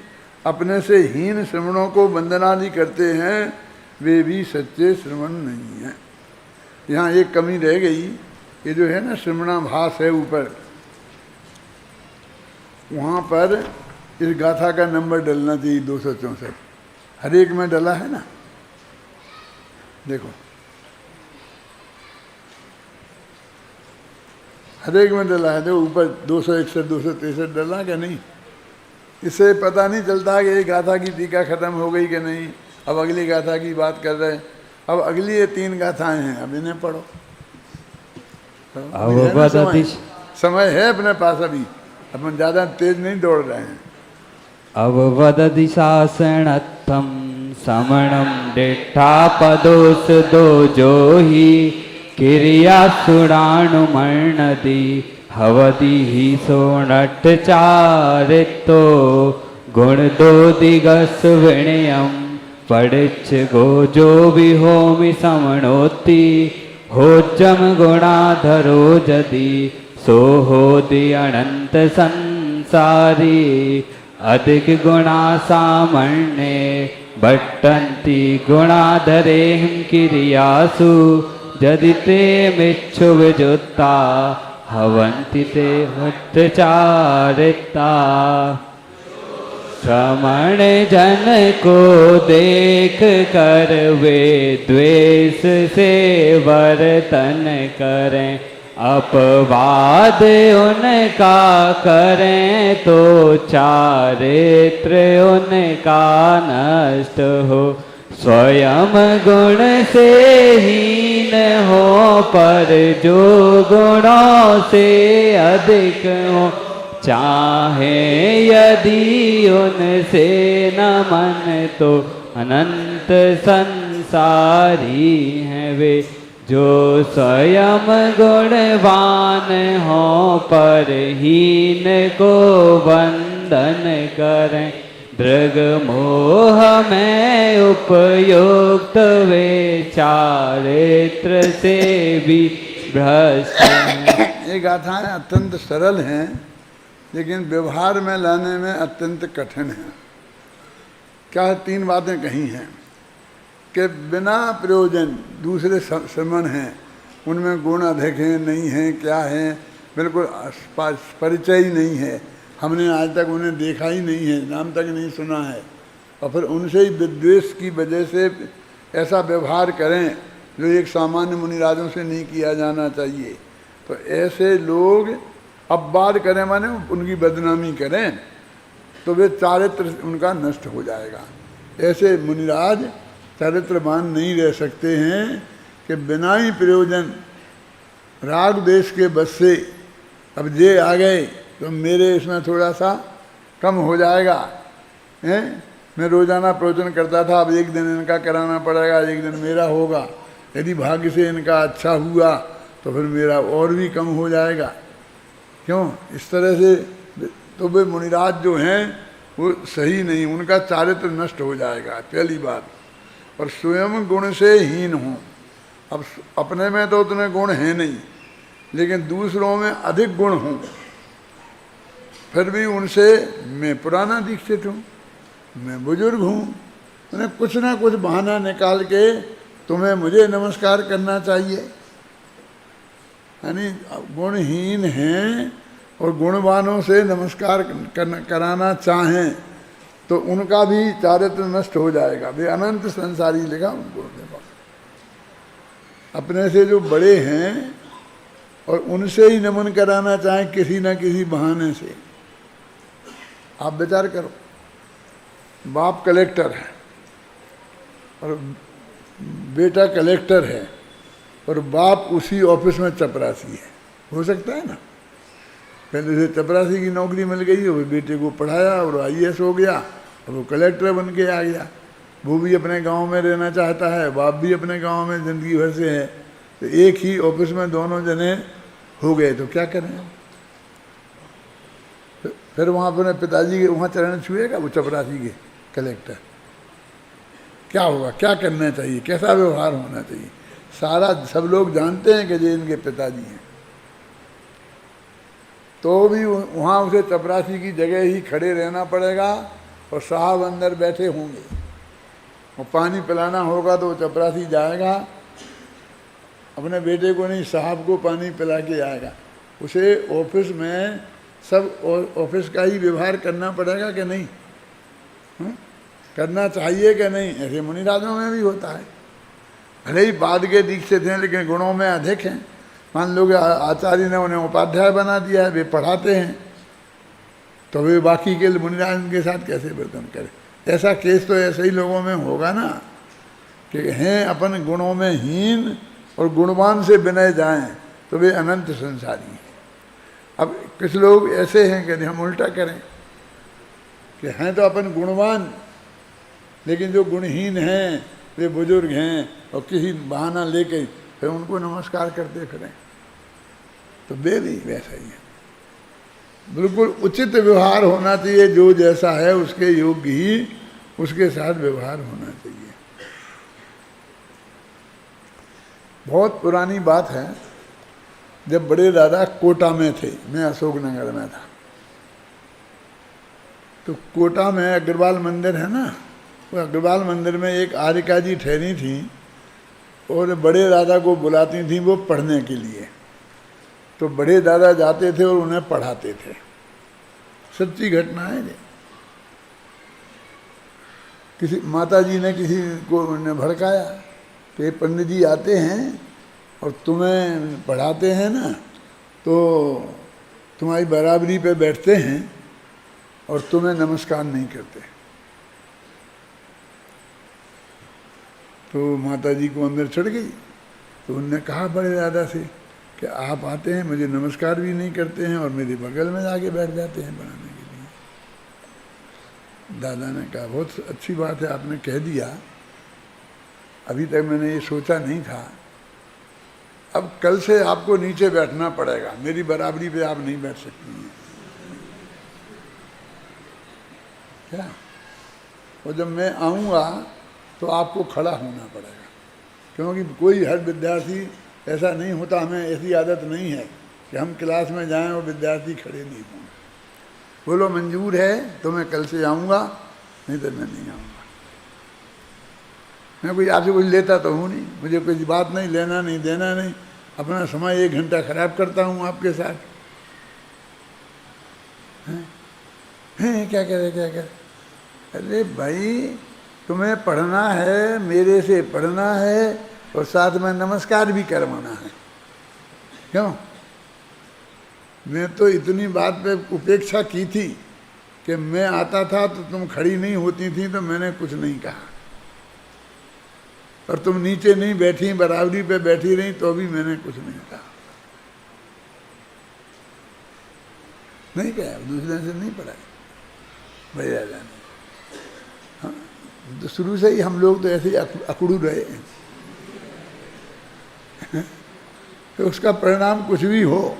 अपने से हीन श्रवणों को वंदनादि करते हैं, वे भी सच्चे श्रवण नहीं हैं। यहाँ एक कमी रह गई, ये जो है ना श्रवणाभास है ऊपर, वहाँ पर इस गाथा का नंबर डलना चाहिए 264, हर एक में डला है ना, देखो हर एक में डला है, देखो ऊपर 261 263 डला क्या नहीं? इससे पता नहीं चलता कि ये गाथा की टीका खत्म हो गई कि नहीं, अब अगली गाथा की बात कर रहे हैं। अब अगली ये 3 गाथाएं हैं, अब इन्हें पढ़ो। अववदति समय है अपने पास, अभी अपन ज़्यादा तेज नहीं दौड़ रहे हैं। अववदति शासनत्थं समणं दिट्ठापदोष दोजो हि किर्यासुराणुमर्णति हवति हि सोनट्चारितो गुणदोदिगस विनयं पडिच्छ गोजो विहोमि समणोति होजम गुणाधरो जदि सोहोदि अनंत संसारी अधिक गुणा सामण्ये भट्टन्ति गुणाधरेहिं किर्यासु यदि ते मिच्छु विजुत्ता हवन्ति ते भट्टचारिता। श्रमण जन को देख कर वे द्वेष से वर्तन करें, अपवाद उनका करें तो चारित्र उनका नष्ट हो। स्वयं गुण से हीन हो पर जो गुणों से अधिक हो, चाहे यदि उनसे न मन तो अनंत संसारी हैं वे। जो स्वयं गुणवान हो पर हीन को वंदन करें, दृग मोह में उपयुक्त वे चारित्र से भी भ्रष्ट हैं। ये गाथाएं अत्यंत सरल हैं, लेकिन व्यवहार में लाने में अत्यंत कठिन है। क्या 3 बातें कही हैं कि बिना प्रयोजन दूसरे श्रमण हैं, उनमें गुण अधिक हैं नहीं हैं, क्या हैं, बिल्कुल परिचय ही नहीं है, हमने आज तक उन्हें देखा ही नहीं है, नाम तक नहीं सुना है, और फिर उनसे ही विद्वेष की वजह से ऐसा व्यवहार करें जो एक सामान्य मुनिराजों से नहीं किया जाना चाहिए। तो ऐसे लोग अपवाद करें, माने उनकी बदनामी करें, तो वे चारित्र उनका नष्ट हो जाएगा। ऐसे मुनिराज चरित्रवान नहीं रह सकते हैं कि बिना ही प्रयोजन राग देश के बस से अब जे आ गए तो मेरे इसमें थोड़ा सा कम हो जाएगा हैं। मैं रोज़ाना प्रवचन करता था, अब एक दिन इनका कराना पड़ेगा, एक दिन मेरा होगा। यदि भाग्य से इनका अच्छा हुआ तो फिर मेरा और भी कम हो जाएगा। क्यों इस तरह से? तो वे मुनिराज जो हैं वो सही नहीं, उनका चारित्र नष्ट हो जाएगा, पहली बात। और स्वयं गुण से हीन हों। अब अपने में तो उतने गुण हैं नहीं, लेकिन दूसरों में अधिक गुण हों, फिर भी उनसे मैं पुराना दीक्षित हूँ, मैं बुजुर्ग हूँ, उन्हें कुछ ना कुछ बहाना निकाल के तुम्हें मुझे नमस्कार करना चाहिए। यानी गुणहीन हैं और गुणवानों से नमस्कार कराना चाहें तो उनका भी चारित्र नष्ट हो जाएगा। वे अनंत संसारी लिखा उनको देखो। अपने से जो बड़े हैं और उनसे ही नमन कराना चाहें किसी न किसी बहाने से। आप विचार करो, बाप कलेक्टर है और बेटा कलेक्टर है और बाप उसी ऑफिस में चपरासी है, हो सकता है ना? पहले से चपरासी की नौकरी मिल गई, वो बेटे को पढ़ाया और IAS हो गया और वो कलेक्टर बन के आ गया। वो भी अपने गांव में रहना चाहता है, बाप भी अपने गांव में ज़िंदगी भर से है, तो एक ही ऑफिस में दोनों जने हो गए तो क्या करें? फिर वहाँ अपने पिताजी के वहाँ चरण छुएगा वो चपरासी के कलेक्टर? क्या होगा? क्या करना चाहिए? कैसा व्यवहार होना चाहिए? सारा सब लोग जानते हैं कि ये इनके पिताजी हैं, तो भी वहाँ उसे चपरासी की जगह ही खड़े रहना पड़ेगा और साहब अंदर बैठे होंगे और पानी पिलाना होगा तो चपरासी जाएगा, अपने बेटे को नहीं साहब को पानी पिला के आएगा। उसे ऑफिस में सब ऑफिस का ही व्यवहार करना पड़ेगा कि नहीं? करना चाहिए कि नहीं? ऐसे मुनिराजों में भी होता है। भले ही बाद के दीक्षित हैं लेकिन गुणों में अधिक हैं। मान लो कि आचार्य ने उन्हें उपाध्याय बना दिया है, वे पढ़ाते हैं, तो वे बाकी के मुनिराज के साथ कैसे वर्तन करें? ऐसा केस तो ऐसे ही लोगों में होगा ना कि हैं अपन गुणों में हीन और गुणवान से विनय जाएं तो वे अनंत संसारी हैं। अब कुछ लोग ऐसे हैं कि हम उल्टा करें कि हैं तो अपन गुणवान, लेकिन जो गुणहीन हैं वे बुजुर्ग हैं और किसी बहाना लेके फिर उनको नमस्कार करते फिरें, तो वे भी वैसा ही है। बिल्कुल उचित व्यवहार होना चाहिए, जो जैसा है उसके योग्य ही उसके साथ व्यवहार होना चाहिए। बहुत पुरानी बात है, जब बड़े दादा कोटा में थे, मैं अशोकनगर में था, तो कोटा में अग्रवाल मंदिर है ना, वो अग्रवाल मंदिर में एक आर्यका जी ठहरी थी और बड़े दादा को बुलाती थी वो पढ़ने के लिए। तो बड़े दादा जाते थे और उन्हें पढ़ाते थे। सच्ची घटना है ये। किसी माता जी ने किसी को उन्हें भड़काया कि पंडित जी आते हैं और तुम्हें पढ़ाते हैं ना, तो तुम्हारी बराबरी पे बैठते हैं और तुम्हें नमस्कार नहीं करते। तो माता जी को अंदर चढ़ गई, तो उनने कहा बड़े दादा से कि आप आते हैं, मुझे नमस्कार भी नहीं करते हैं और मेरे बगल में जाके बैठ जाते हैं पढ़ाने के लिए। दादा ने कहा बहुत अच्छी बात है, आपने कह दिया, अभी तक मैंने ये सोचा नहीं था। अब कल से आपको नीचे बैठना पड़ेगा, मेरी बराबरी पे आप नहीं बैठ सकती हैं। क्या? और जब मैं आऊँगा तो आपको खड़ा होना पड़ेगा, क्योंकि कोई हर विद्यार्थी ऐसा नहीं होता, हमें ऐसी आदत नहीं है कि हम क्लास में जाएं और विद्यार्थी खड़े नहीं हों। बोलो मंजूर है तो मैं कल से आऊँगा, नहीं तो मैं नहीं आऊँगा। मैं कोई आपसे कुछ लेता तो हूँ नहीं, मुझे कोई बात नहीं, लेना नहीं देना नहीं, अपना समय 1 घंटा खराब करता हूँ आपके साथ। हैं क्या करे। अरे भाई, तुम्हें पढ़ना है, मेरे से पढ़ना है और साथ में नमस्कार भी करवाना है। क्यों? मैं तो इतनी बात पे उपेक्षा की थी कि मैं आता था तो तुम खड़ी नहीं होती थी तो मैंने कुछ नहीं कहा, और तुम नीचे नहीं बैठी, बराबरी पे बैठी रही तो भी मैंने कुछ नहीं कहा। नहीं कहा, दूसरे से नहीं पढ़ाई बड़े दादा ने। हाँ, तो शुरू से ही हम लोग तो ऐसे ही अकड़ू रहे हैं। तो उसका परिणाम कुछ भी हो,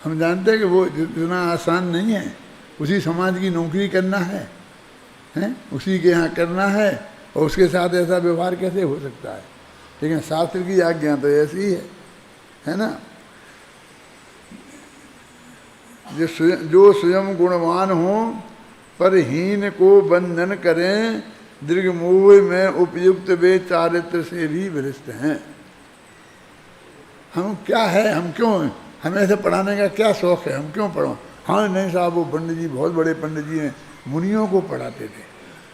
हम जानते हैं कि वो इतना आसान नहीं है। उसी समाज की नौकरी करना है, उसी के यहाँ करना है, और उसके साथ ऐसा व्यवहार कैसे हो सकता है? लेकिन शास्त्र की आज्ञा तो ऐसी है ना। जो स्वयं गुणवान हो पर हीन को बंधन करें, दीर्घ मोह में उपयुक्त वे चारित्र से भी भ्रष्ट हैं। हम क्या है, हम क्यों, हमें ऐसे पढ़ाने का क्या शौक है, हम क्यों पढ़ो? हाँ नहीं साहब, वो पंडित जी बहुत बड़े पंडित जी हैं, मुनियों को पढ़ाते थे।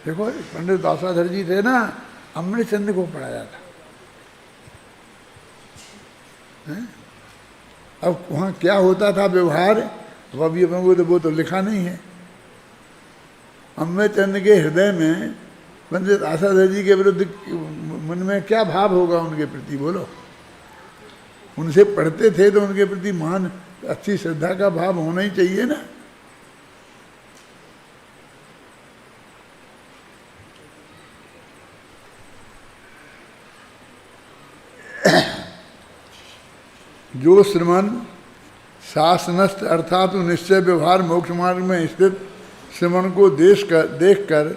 देखो पंडित दासाधर जी थे ना, अमृतचंद को पढ़ाया था। अब वहाँ क्या होता था व्यवहार, वो अभी अपन को तो वो तो लिखा नहीं है। अमृतचंद के हृदय में पंडित दासाधर जी के विरुद्ध मन में क्या भाव होगा उनके प्रति, बोलो? उनसे पढ़ते थे तो उनके प्रति महान अच्छी श्रद्धा का भाव होना ही चाहिए ना। जो श्रमण शासनस्थ अर्थात निश्चय व्यवहार मोक्ष मार्ग में स्थित श्रमण को देखकर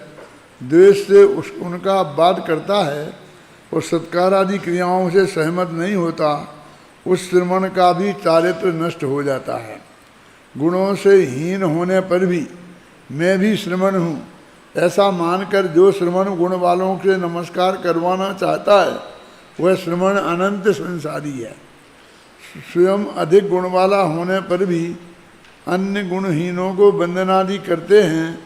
द्वेष से उनका वाद करता है और सत्कार आदि क्रियाओं से सहमत नहीं होता, उस श्रमण का भी चारित्र नष्ट हो जाता है। गुणों से हीन होने पर भी मैं भी श्रमण हूँ ऐसा मानकर जो श्रमण गुण वालों से नमस्कार करवाना चाहता है वह श्रमण अनंत संसारी है। स्वयं अधिक गुण वाला होने पर भी अन्य गुणहीनों को वंदनादि करते हैं,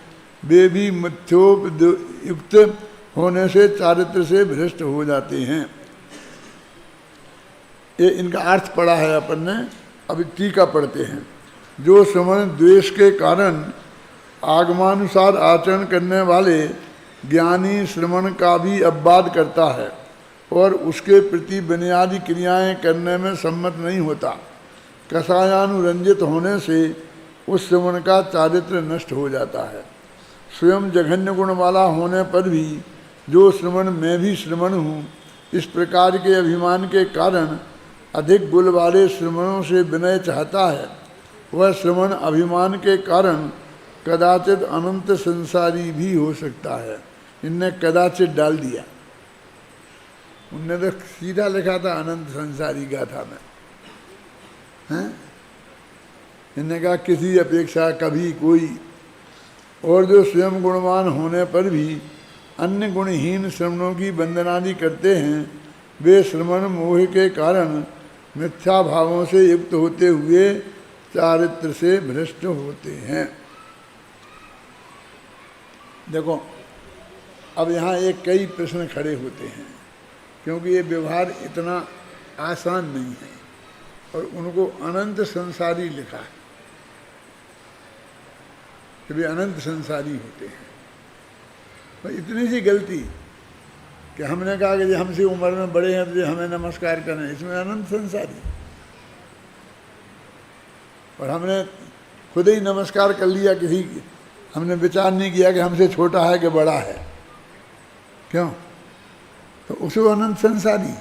वे भी मिथ्योपयुक्त होने से चारित्र से भ्रष्ट हो जाते हैं। ये इनका अर्थ पढ़ा है अपन ने, अभी टीका पढ़ते हैं। जो श्रवण द्वेष के कारण आगमानुसार आचरण करने वाले ज्ञानी श्रवण का भी अपवाद करता है और उसके प्रति बुनियादी क्रियाएं करने में सम्मत नहीं होता। कषायानुरंजित होने से उस श्रवण का चारित्र नष्ट हो जाता है। स्वयं जघन्य गुण वाला होने पर भी जो श्रवण मैं भी श्रवण हूँ इस प्रकार के अभिमान के कारण अधिक गुण वाले श्रवणों से विनय चाहता है, वह श्रवण अभिमान के कारण कदाचित अनंत संसारी भी हो सकता है। इनने कदाचित डाल दिया, उनने तो सीधा लिखा था अनंत संसारी गाथा में, हैं? इनने कहा किसी अपेक्षा कभी कोई। और जो स्वयं गुणवान होने पर भी अन्य गुणहीन श्रवणों की वंदनादि करते हैं, वे श्रवण मोह के कारण मिथ्या भावों से युक्त होते हुए चारित्र से भ्रष्ट होते हैं। देखो अब यहाँ एक कई प्रश्न खड़े होते हैं, क्योंकि ये व्यवहार इतना आसान नहीं है और उनको अनंत संसारी लिखा है कि वे अनंत संसारी होते हैं। तो इतनी सी गलती कि हमने कहा कि हमसे उम्र में बड़े हैं तो हमें नमस्कार करें, इसमें अनंत संसारी। और हमने खुद ही नमस्कार कर लिया, किसी हमने विचार नहीं किया कि हमसे छोटा है कि बड़ा है, क्यों? तो उसको अनंत संसारी।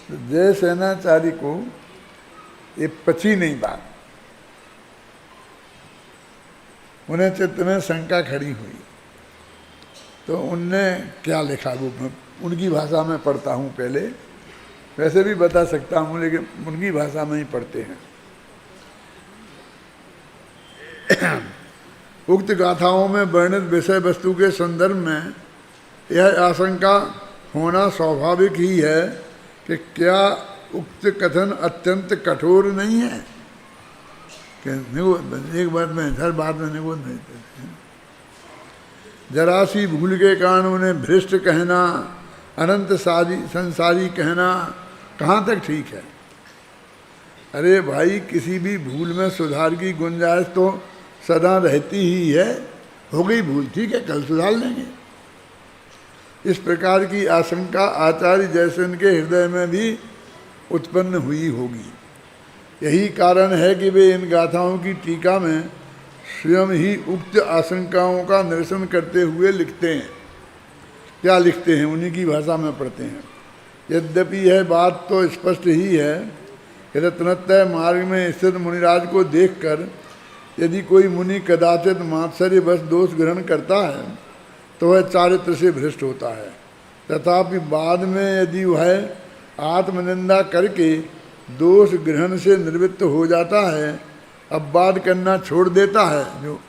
तो जय सेनाचारी को ये पची नहीं बात, उन्हें चित्त में शंका खड़ी हुई। तो उनने क्या लिखा, वो उनकी भाषा में पढ़ता हूँ पहले, वैसे भी बता सकता हूँ लेकिन उनकी भाषा में ही पढ़ते हैं। उक्त गाथाओं में वर्णित विषय वस्तु के संदर्भ में यह आशंका होना स्वाभाविक ही है कि क्या उक्त कथन अत्यंत कठोर नहीं है? एक बात में हर बात में निगोद नहीं देते। जरा सी भूल के कारण उन्हें भ्रष्ट कहना, अनंत संसारी कहना कहाँ तक ठीक है? अरे भाई, किसी भी भूल में सुधार की गुंजाइश तो सदा रहती ही है। हो गई भूल, ठीक है, कल सुधार लेंगे। इस प्रकार की आशंका आचार्य जयसेन के हृदय में भी उत्पन्न हुई होगी। यही कारण है कि वे इन गाथाओं की टीका में स्वयं ही उक्त आशंकाओं का निरसन करते हुए लिखते हैं। क्या लिखते हैं? उन्हीं की भाषा में पढ़ते हैं। यद्यपि यह बात तो स्पष्ट ही है कि रत्नत्रय मार्ग में स्थित मुनिराज को देखकर यदि कोई मुनि कदाचित मात्सर्य बस दोष ग्रहण करता है तो वह चारित्र से भ्रष्ट होता है। तथापि बाद में यदि वह आत्मनिंदा करके दोष ग्रहण से निवृत्त हो जाता है, अपवाद करना छोड़ देता है, जो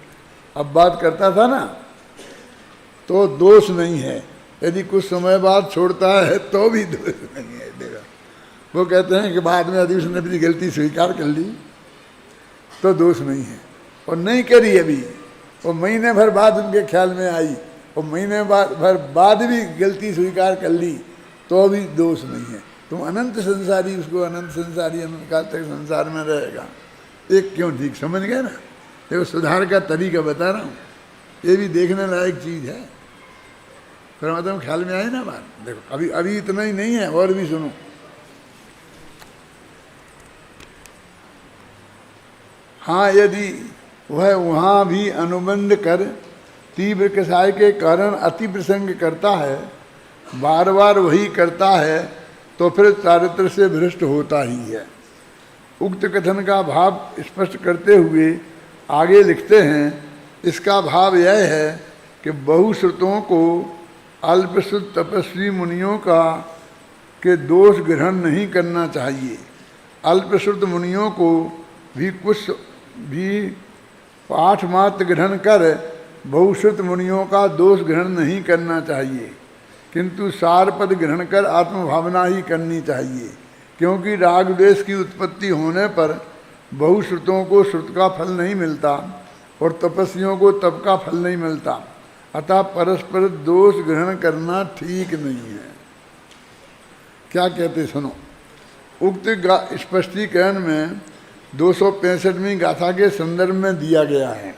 अपवाद करता था ना, तो दोष नहीं है। यदि कुछ समय बाद छोड़ता है तो भी दोष नहीं है। देखा, वो कहते हैं कि बाद में यदि उसने अपनी गलती स्वीकार कर ली तो दोष नहीं है, और नहीं करी अभी, और महीने भर बाद उनके ख्याल में आई और महीने भर बाद भी गलती स्वीकार कर ली तो भी दोष नहीं है। तुम अनंत संसारी, उसको अनंत संसारी अनंत काल तक संसार में रहेगा। एक क्यों ठीक समझ गए ना? देखो सुधार का तरीका बता रहा हूँ, ये भी देखने लायक चीज़ है। फिर मतलब ख्याल में आई ना बात? देखो अभी अभी इतना ही नहीं है, और भी सुनो। हाँ, यदि वह वहाँ भी अनुबंध कर तीव्र कषाय के कारण अति प्रसंग करता है, बार बार वही करता है, तो फिर चारित्र से भ्रष्ट होता ही है। उक्त कथन का भाव स्पष्ट करते हुए आगे लिखते हैं, इसका भाव यह है कि बहुश्रुतों को अल्पश्रुत तपस्वी मुनियों का के दोष ग्रहण नहीं करना चाहिए। अल्पश्रुत मुनियों को भी कुछ भी पाठ मात्र ग्रहण कर बहुश्रुत मुनियों का दोष ग्रहण नहीं करना चाहिए, किंतु सार पद ग्रहण कर आत्मभावना ही करनी चाहिए, क्योंकि राग द्वेष की उत्पत्ति होने पर बहुश्रुतों को श्रुत का फल नहीं मिलता और तपस्वियों को तप का फल नहीं मिलता। अतः परस्पर दोष ग्रहण करना ठीक नहीं है। क्या कहते सुनो। उक्त स्पष्टीकरण में 265वीं गाथा के संदर्भ में दिया गया है।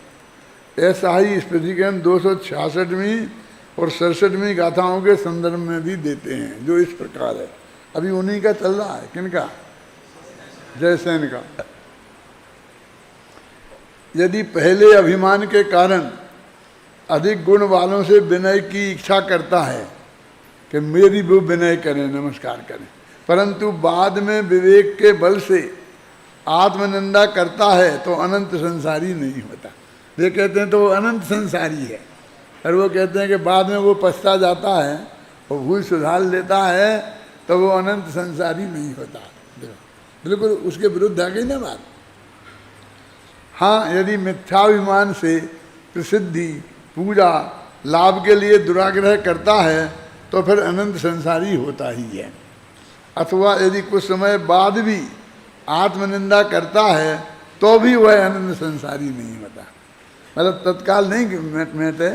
ऐसा ही स्पष्टीकरण 266वीं और 67वीं गाथाओं के संदर्भ में भी देते हैं, जो इस प्रकार है। अभी उन्हीं का चल रहा है, किनका? जयसेन का। यदि पहले अभिमान के कारण अधिक गुण वालों से विनय की इच्छा करता है कि मेरी वो विनय करें, नमस्कार करें, परंतु बाद में विवेक के बल से आत्मनिंदा करता है तो अनंत संसारी नहीं होता। वे कहते हैं तो वो अनंत संसारी है, और वो कहते हैं कि बाद में वो पछता जाता है, वो भूल सुधार लेता है तो वो अनंत संसारी नहीं होता। बिल्कुल उसके विरुद्ध आ गई ना बात। हाँ, यदि मिथ्याभिमान से प्रसिद्धि, पूजा, लाभ के लिए दुराग्रह करता है तो फिर अनंत संसारी होता ही है। अथवा यदि कुछ समय बाद भी आत्मनिंदा करता है तो भी वह अनंत संसारी नहीं होता। मतलब तत्काल नहीं मिटे,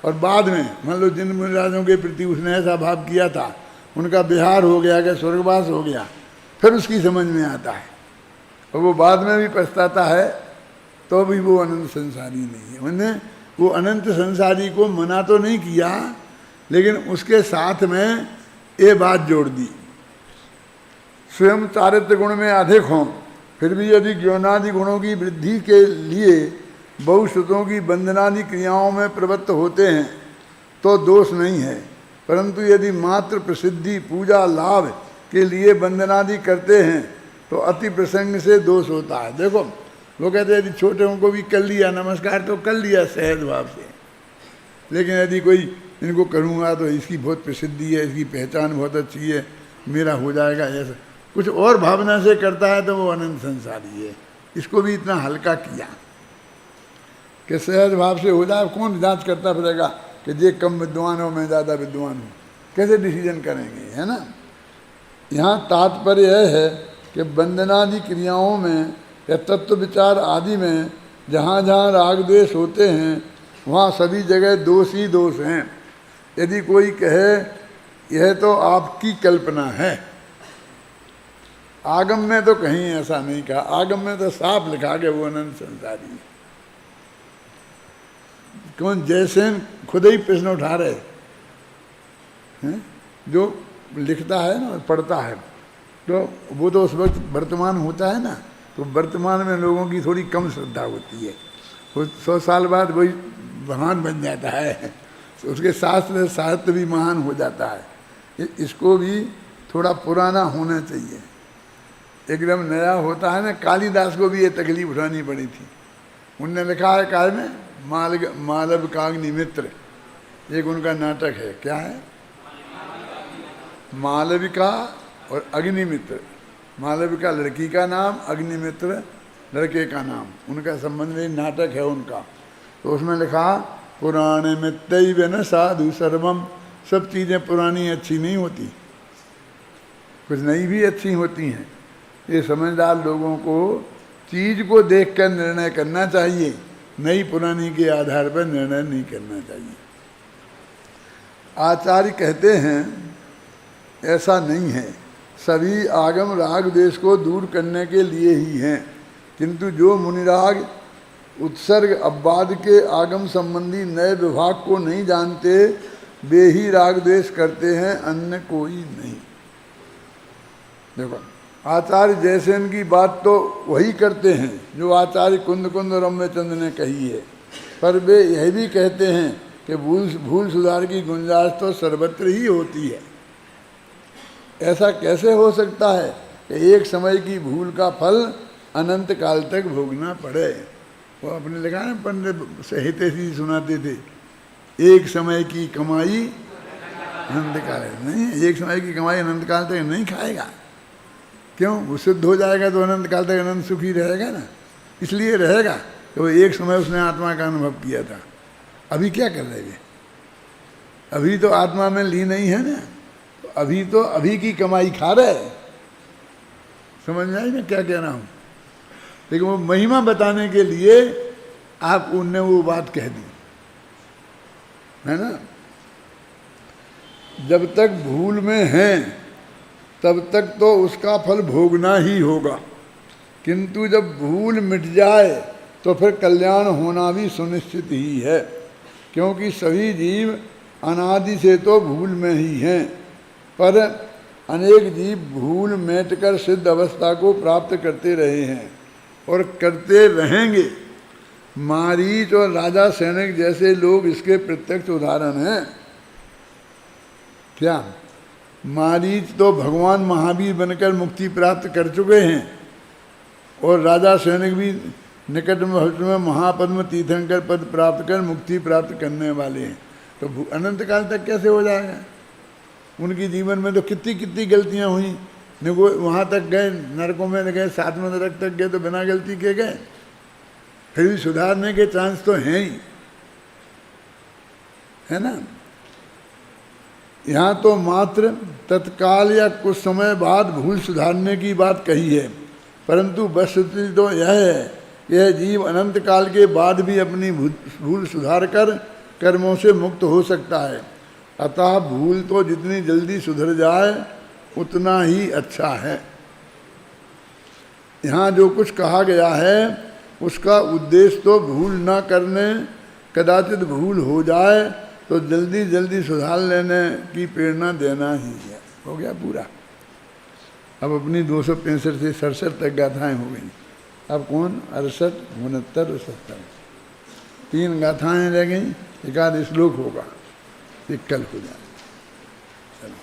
और बाद में मान लो जिन मुनिराजों के प्रति उसने ऐसा भाव किया था, उनका विहार हो गया कि स्वर्गवास हो गया, फिर उसकी समझ में आता है और वो बाद में भी पछताता है तो भी वो अनंत संसारी नहीं है। उन्होंने वो अनंत संसारी को मना तो नहीं किया, लेकिन उसके साथ में ये बात जोड़ दी, स्वयं चारित्र गुण में अधिक हों फिर भी यदि ज्ञानादि गुणों की वृद्धि के लिए बहुश्रुतों की वंदनादि क्रियाओं में प्रवृत्त होते हैं तो दोष नहीं है, परंतु यदि मात्र प्रसिद्धि, पूजा, लाभ के लिए वंदनादि करते हैं तो अति प्रसंग से दोष होता है। देखो वो कहते हैं यदि छोटे को भी कर लिया नमस्कार तो कर लिया सहज भाव से, लेकिन यदि कोई इनको करूँगा तो इसकी बहुत प्रसिद्धि है, इसकी पहचान बहुत अच्छी है, मेरा हो जाएगा, ऐसा कुछ और भावना से करता है तो वो अनंत संसारी है। इसको भी इतना हल्का किया कि सहज भाव से हो जाए। कौन जांच करता फिरेगा कि ये कम विद्वान हो मैं ज़्यादा विद्वान हूँ, कैसे डिसीजन करेंगे, है ना। यहाँ तात्पर्य यह है कि वंदनादि क्रियाओं में या तत्व विचार आदि में जहाँ जहाँ राग द्वेष होते हैं वहाँ सभी जगह दोष ही दोष हैं। यदि कोई कहे यह तो आपकी कल्पना है, आगम में तो कहीं ऐसा नहीं कहा, आगम में तो साफ लिखा के वो अनंत संसारी है। कौन? जयसेन खुद ही प्रश्न उठा रहे हैं, जो लिखता है ना पढ़ता है तो वो तो उस वक्त वर्तमान होता है ना, तो वर्तमान में लोगों की थोड़ी कम श्रद्धा होती है, वो 100 साल बाद वही महान बन जाता है, उसके शास्त्र साहित्य भी महान हो जाता है। इसको भी थोड़ा पुराना होना चाहिए, एकदम नया होता है ना। कालिदास को भी ये तकलीफ उठानी पड़ी थी। उनने लिखा है काल में मालव काग्नि मित्र, एक उनका नाटक है, क्या है, मालविका और अग्निमित्र। मालविका लड़की का नाम, अग्निमित्र लड़के का नाम, उनका संबंध में नाटक है उनका। तो उसमें लिखा पुराणे मित्रैव न साधु सर्वम, सब चीज़ें पुरानी अच्छी नहीं होती, कुछ नई भी अच्छी होती हैं। ये समझदार लोगों को चीज़ को देखकर निर्णय करना चाहिए, नई पुरानी के आधार पर निर्णय नहीं करना चाहिए। आचार्य कहते हैं ऐसा नहीं है, सभी आगम राग द्वेष को दूर करने के लिए ही हैं, किंतु जो मुनिराग उत्सर्ग अपवाद के आगम संबंधी नए विभाग को नहीं जानते वे ही राग द्वेष करते हैं, अन्य कोई नहीं। देखो आचार्य जयसेन की बात तो वही करते हैं जो आचार्य कुंद कुंद रम्यचंद ने कही है, पर वे यह भी कहते हैं कि भूल सुधार की गुंजाइश तो सर्वत्र ही होती है। ऐसा कैसे हो सकता है कि एक समय की भूल का फल अनंत काल तक भोगना पड़े। वो अपने लिखा ना, पंडित सहितेशी सुनाते थे, एक समय की कमाई अनंत काल नहीं, एक समय की कमाई अनंत काल तक नहीं खाएगा। क्यों? वो शुद्ध हो जाएगा तो अनंत काल तक अनंत सुखी रहेगा ना, इसलिए रहेगा कि वो एक समय उसने आत्मा का अनुभव किया था। अभी क्या कर रहे हैं? अभी तो आत्मा में ली नहीं है ना, अभी तो अभी की कमाई खा रहे। समझ में आई मैं क्या कह रहा हूँ? लेकिन वो महिमा बताने के लिए आप उनने वो बात कह दी है ना। जब तक भूल में हैं तब तक तो उसका फल भोगना ही होगा, किंतु जब भूल मिट जाए तो फिर कल्याण होना भी सुनिश्चित ही है, क्योंकि सभी जीव अनादि से तो भूल में ही हैं, पर अनेक जीव भूल मेटकर सिद्ध अवस्था को प्राप्त करते रहे हैं और करते रहेंगे। मारीच और राजा सैनिक जैसे लोग इसके प्रत्यक्ष उदाहरण हैं। क्या? मारीच तो भगवान महावीर बनकर मुक्ति प्राप्त कर चुके हैं और राजा सैनिक भी निकट में भविष्य में महापद्म तीर्थंकर पद प्राप्त कर मुक्ति प्राप्त करने वाले हैं। तो अनंत काल तक कैसे हो जाएगा? उनकी जीवन में तो कितनी कितनी गलतियां हुई, वहाँ तक गए, नरकों में गए, 7वें नरक तक गए तो बिना गलती के गए, फिर भी सुधारने के चांस तो हैं ही, है ना। यहाँ तो मात्र तत्काल या कुछ समय बाद भूल सुधारने की बात कही है, परंतु वस्तुतः तो यह है, यह जीव अनंत काल के बाद भी अपनी भूल सुधार कर कर्मों से मुक्त हो सकता है। अतः भूल तो जितनी जल्दी सुधर जाए उतना ही अच्छा है। यहाँ जो कुछ कहा गया है उसका उद्देश्य तो भूल न करने, कदाचित भूल हो जाए तो जल्दी जल्दी सुधार लेने की प्रेरणा देना ही है। हो गया पूरा। अब अपनी 265 से 67 तक गाथाएं हो गई। अब कौन? 68, 69 और 70, 3 गाथाएं रह गई, 1 आध श्लोक होगा, ये कल हो जाए। चलो।